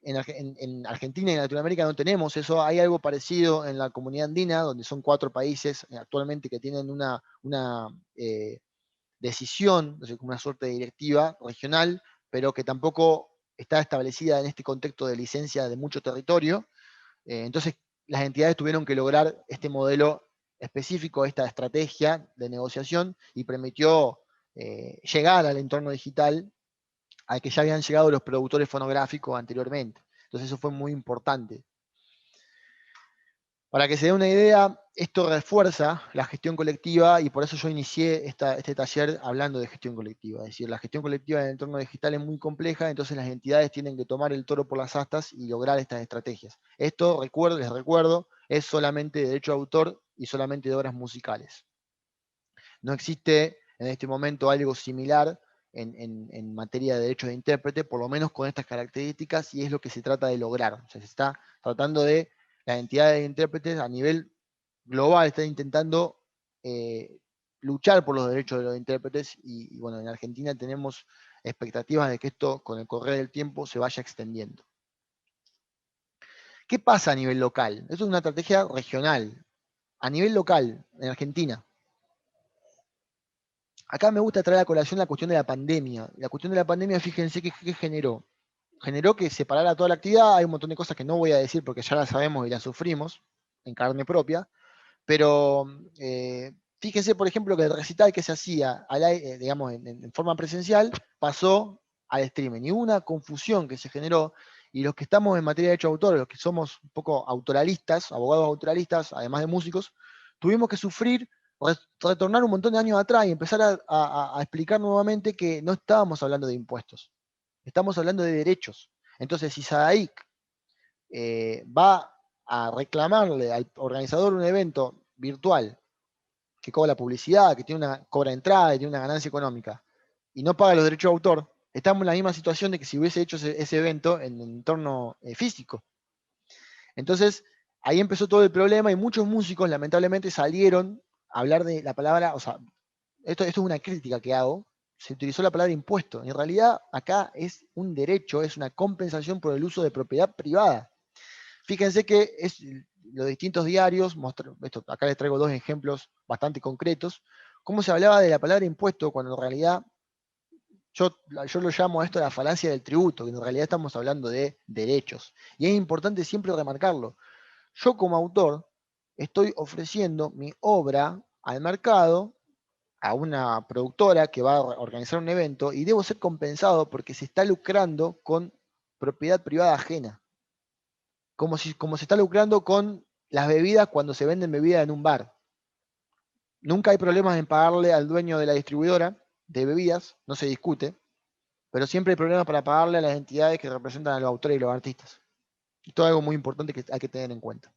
En Argentina y en Latinoamérica no tenemos eso. Hay algo parecido en la comunidad andina, donde son 4 países actualmente que tienen una decisión, como una suerte de directiva regional, pero que tampoco está establecida en este contexto de licencia de mucho territorio. Entonces, las entidades tuvieron que lograr este modelo específico, esta estrategia de negociación, y permitió llegar al entorno digital al que ya habían llegado los productores fonográficos anteriormente. Entonces eso fue muy importante. Para que se dé una idea, esto refuerza la gestión colectiva y por eso yo inicié este taller hablando de gestión colectiva. Es decir, la gestión colectiva en el entorno digital es muy compleja, entonces las entidades tienen que tomar el toro por las astas y lograr estas estrategias. Esto, les recuerdo, es solamente derecho de autor y solamente de obras musicales. No existe en este momento algo similar en materia de derecho de intérprete, por lo menos con estas características, y es lo que se trata de lograr. O sea, se está tratando de, las entidades de intérpretes a nivel global están intentando luchar por los derechos de los intérpretes, y bueno, en Argentina tenemos expectativas de que esto, con el correr del tiempo, se vaya extendiendo. ¿Qué pasa a nivel local? Esto es una estrategia regional. A nivel local, en Argentina, acá me gusta traer a colación la cuestión de la pandemia. La cuestión de la pandemia, fíjense qué generó. Generó que se parara toda la actividad. Hay un montón de cosas que no voy a decir porque ya las sabemos y las sufrimos en carne propia. Pero fíjense, por ejemplo, que el recital que se hacía digamos, en forma presencial pasó al streaming. Y hubo una confusión que se generó. Y los que estamos en materia de derecho de autor, los que somos un poco autoralistas, abogados autoralistas, además de músicos, tuvimos que sufrir, retornar un montón de años atrás y empezar a explicar nuevamente que no estábamos hablando de impuestos, estamos hablando de derechos. Entonces, si SADAIC va a reclamarle al organizador de un evento virtual que cobra publicidad, que tiene cobra entrada y tiene una ganancia económica, y no paga los derechos de autor, estamos en la misma situación de que si hubiese hecho ese evento en entorno físico. Entonces, ahí empezó todo el problema y muchos músicos lamentablemente salieron a hablar de la palabra, o sea, esto es una crítica que hago, se utilizó la palabra impuesto. En realidad, acá es un derecho, es una compensación por el uso de propiedad privada. Fíjense que los distintos diarios, acá les traigo 2 ejemplos bastante concretos, cómo se hablaba de la palabra impuesto cuando en realidad yo lo llamo a esto la falacia del tributo, que en realidad estamos hablando de derechos. Y es importante siempre remarcarlo. Yo como autor estoy ofreciendo mi obra al mercado, a una productora que va a organizar un evento, y debo ser compensado porque se está lucrando con propiedad privada ajena. Como se está lucrando con las bebidas cuando se venden bebidas en un bar. Nunca hay problemas en pagarle al dueño de la distribuidora de bebidas, no se discute, pero siempre hay problemas para pagarle a las entidades que representan a los autores y los artistas. Esto es algo muy importante que hay que tener en cuenta,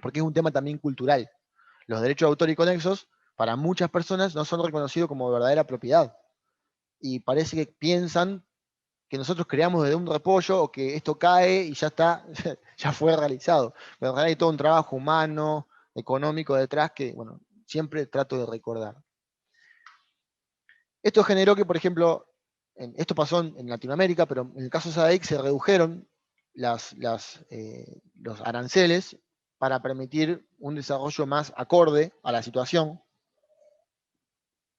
porque es un tema también cultural. Los derechos de autor y conexos, para muchas personas, no son reconocidos como verdadera propiedad. Y parece que piensan que nosotros creamos desde un repollo o que esto cae y ya está, ya fue realizado. Pero en realidad hay todo un trabajo humano, económico detrás que, bueno, siempre trato de recordar. Esto generó que, por ejemplo, esto pasó en Latinoamérica, pero en el caso de SADIC se redujeron los aranceles para permitir un desarrollo más acorde a la situación.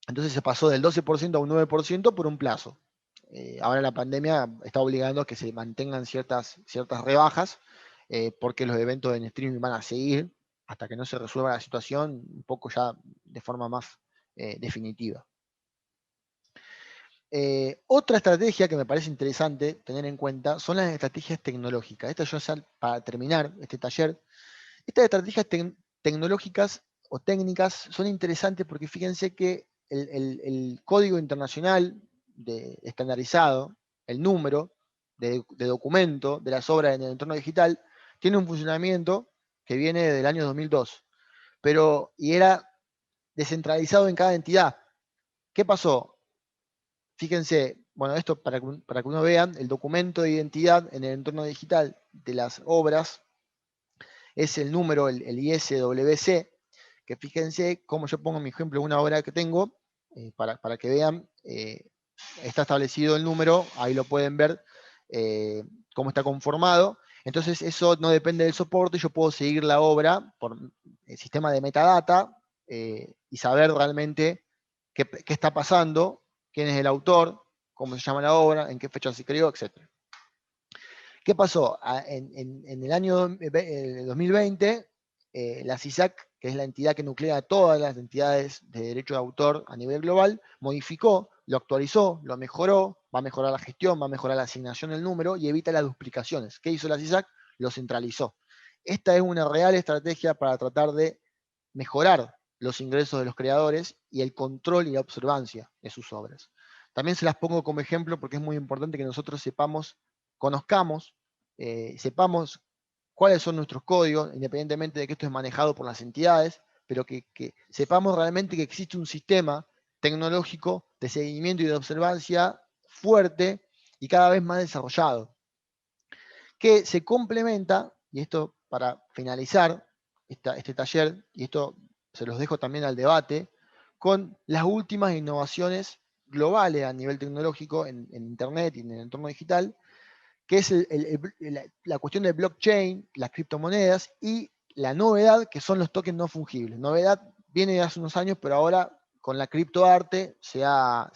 Entonces se pasó del 12% a un 9% por un plazo. Ahora la pandemia está obligando a que se mantengan ciertas rebajas, porque los eventos en streaming van a seguir. hasta que no se resuelva la situación un poco ya de forma más definitiva. Otra estrategia que me parece interesante tener en cuenta son las estrategias tecnológicas. Esto yo ya para terminar este taller. Estas estrategias tecnológicas o técnicas son interesantes porque fíjense que el código internacional estandarizado, el número de documento de las obras en el entorno digital, tiene un funcionamiento que viene del año 2002, y era descentralizado en cada entidad. ¿Qué pasó? Fíjense, bueno, esto para que uno vea, el documento de identidad en el entorno digital de las obras es el número, el ISWC, que fíjense cómo yo pongo mi ejemplo una obra que tengo, para que vean, está establecido el número, ahí lo pueden ver cómo está conformado. Entonces eso no depende del soporte, yo puedo seguir la obra por el sistema de metadata y saber realmente qué está pasando, quién es el autor, cómo se llama la obra, en qué fecha se creó, etc. ¿Qué pasó? En el año 2020, la CISAC, que es la entidad que nuclea a todas las entidades de derecho de autor a nivel global, modificó, lo actualizó, lo mejoró, va a mejorar la gestión, va a mejorar la asignación del número y evita las duplicaciones. ¿Qué hizo la CISAC? Lo centralizó. Esta es una real estrategia para tratar de mejorar los ingresos de los creadores y el control y la observancia de sus obras. También se las pongo como ejemplo porque es muy importante que nosotros conozcamos, sepamos cuáles son nuestros códigos, independientemente de que esto es manejado por las entidades, pero que sepamos realmente que existe un sistema tecnológico de seguimiento y de observancia fuerte y cada vez más desarrollado, que se complementa, y esto para finalizar este taller, y esto se los dejo también al debate, con las últimas innovaciones globales a nivel tecnológico en Internet y en el entorno digital, que es la cuestión del blockchain, las criptomonedas y la novedad que son los tokens no fungibles. Novedad viene de hace unos años, pero ahora con la criptoarte se ha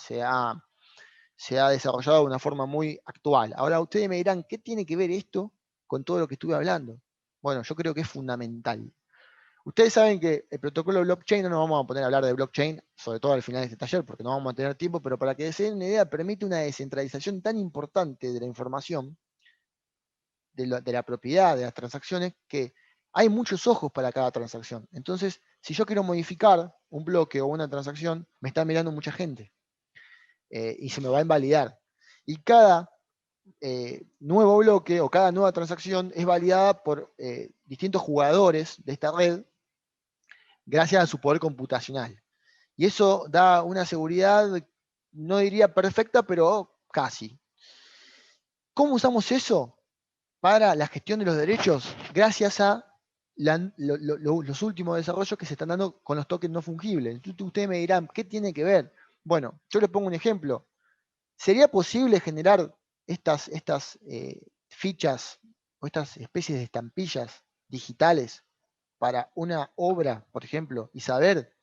desarrollado de una forma muy actual. Ahora ustedes me dirán, ¿qué tiene que ver esto con todo lo que estuve hablando? Bueno, yo creo que es fundamental. Ustedes saben que el protocolo de blockchain, no nos vamos a poner a hablar de blockchain, sobre todo al final de este taller, porque no vamos a tener tiempo, pero para que se den una idea, permite una descentralización tan importante de la información, de la propiedad, de las transacciones, que hay muchos ojos para cada transacción. Entonces, si yo quiero modificar un bloque o una transacción, me está mirando mucha gente y se me va a invalidar. Y cada nuevo bloque o cada nueva transacción es validada por distintos jugadores de esta red gracias a su poder computacional. Y eso da una seguridad, no diría perfecta, pero casi. ¿Cómo usamos eso para la gestión de los derechos? Gracias a los últimos desarrollos que se están dando con los tokens no fungibles. Ustedes me dirán, ¿qué tiene que ver? Bueno, yo les pongo un ejemplo. ¿Sería posible generar estas fichas o estas especies de estampillas digitales para una obra, por ejemplo, y saber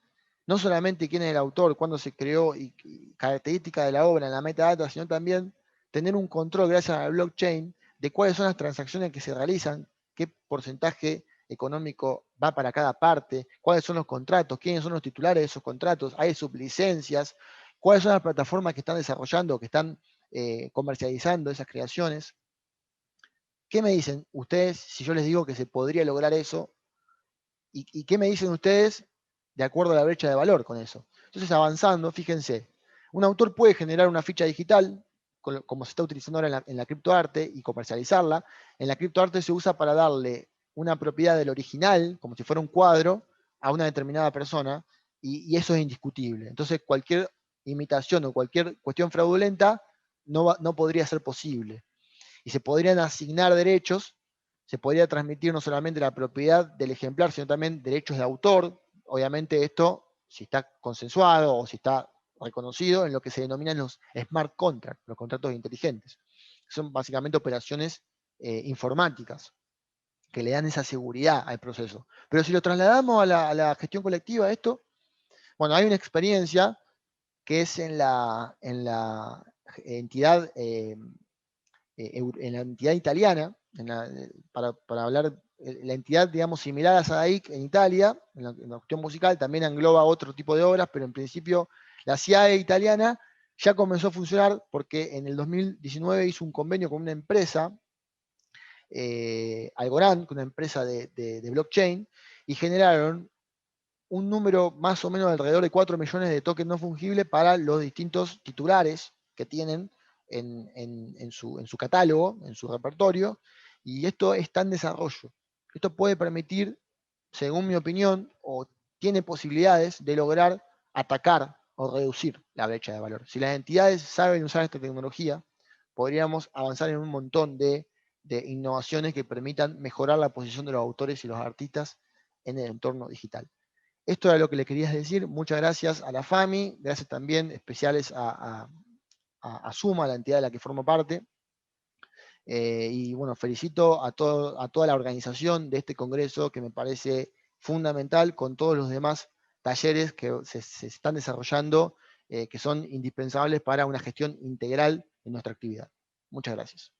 no solamente quién es el autor, cuándo se creó y características de la obra en la metadata, sino también tener un control gracias al blockchain de cuáles son las transacciones que se realizan, qué porcentaje económico va para cada parte, cuáles son los contratos, quiénes son los titulares de esos contratos, hay sublicencias, cuáles son las plataformas que están desarrollando, que están comercializando esas creaciones? ¿Qué me dicen ustedes si yo les digo que se podría lograr eso? ¿Y qué me dicen ustedes de acuerdo a la brecha de valor con eso? Entonces, avanzando, fíjense, un autor puede generar una ficha digital, como se está utilizando ahora en la criptoarte, y comercializarla. En la criptoarte se usa para darle una propiedad del original, como si fuera un cuadro, a una determinada persona, y eso es indiscutible. Entonces, cualquier imitación o cualquier cuestión fraudulenta no podría ser posible. Y se podrían asignar derechos, se podría transmitir no solamente la propiedad del ejemplar, sino también derechos de autor. Obviamente esto, si está consensuado o si está reconocido en lo que se denominan los smart contracts, los contratos inteligentes. Son básicamente operaciones informáticas que le dan esa seguridad al proceso. Pero si lo trasladamos a la gestión colectiva, esto, bueno, hay una experiencia que es en la entidad en la entidad italiana, para hablar la entidad, digamos, similar a SADAIC en Italia, en la cuestión musical, también engloba otro tipo de obras, pero en principio la SIAE italiana ya comenzó a funcionar porque en el 2019 hizo un convenio con una empresa, Algorand, con una empresa de blockchain, y generaron un número más o menos de alrededor de 4 millones de tokens no fungibles para los distintos titulares que tienen en su catálogo, en su repertorio, y esto está en desarrollo. Esto puede permitir, según mi opinión, o tiene posibilidades de lograr atacar o reducir la brecha de valor. Si las entidades saben usar esta tecnología, podríamos avanzar en un montón de innovaciones que permitan mejorar la posición de los autores y los artistas en el entorno digital. Esto era lo que le quería decir. Muchas gracias a la FAMI, gracias también especiales a Suma, la entidad de la que formo parte. Y bueno, felicito a toda la organización de este congreso, que me parece fundamental, con todos los demás talleres que se están desarrollando, que son indispensables para una gestión integral en nuestra actividad. Muchas gracias.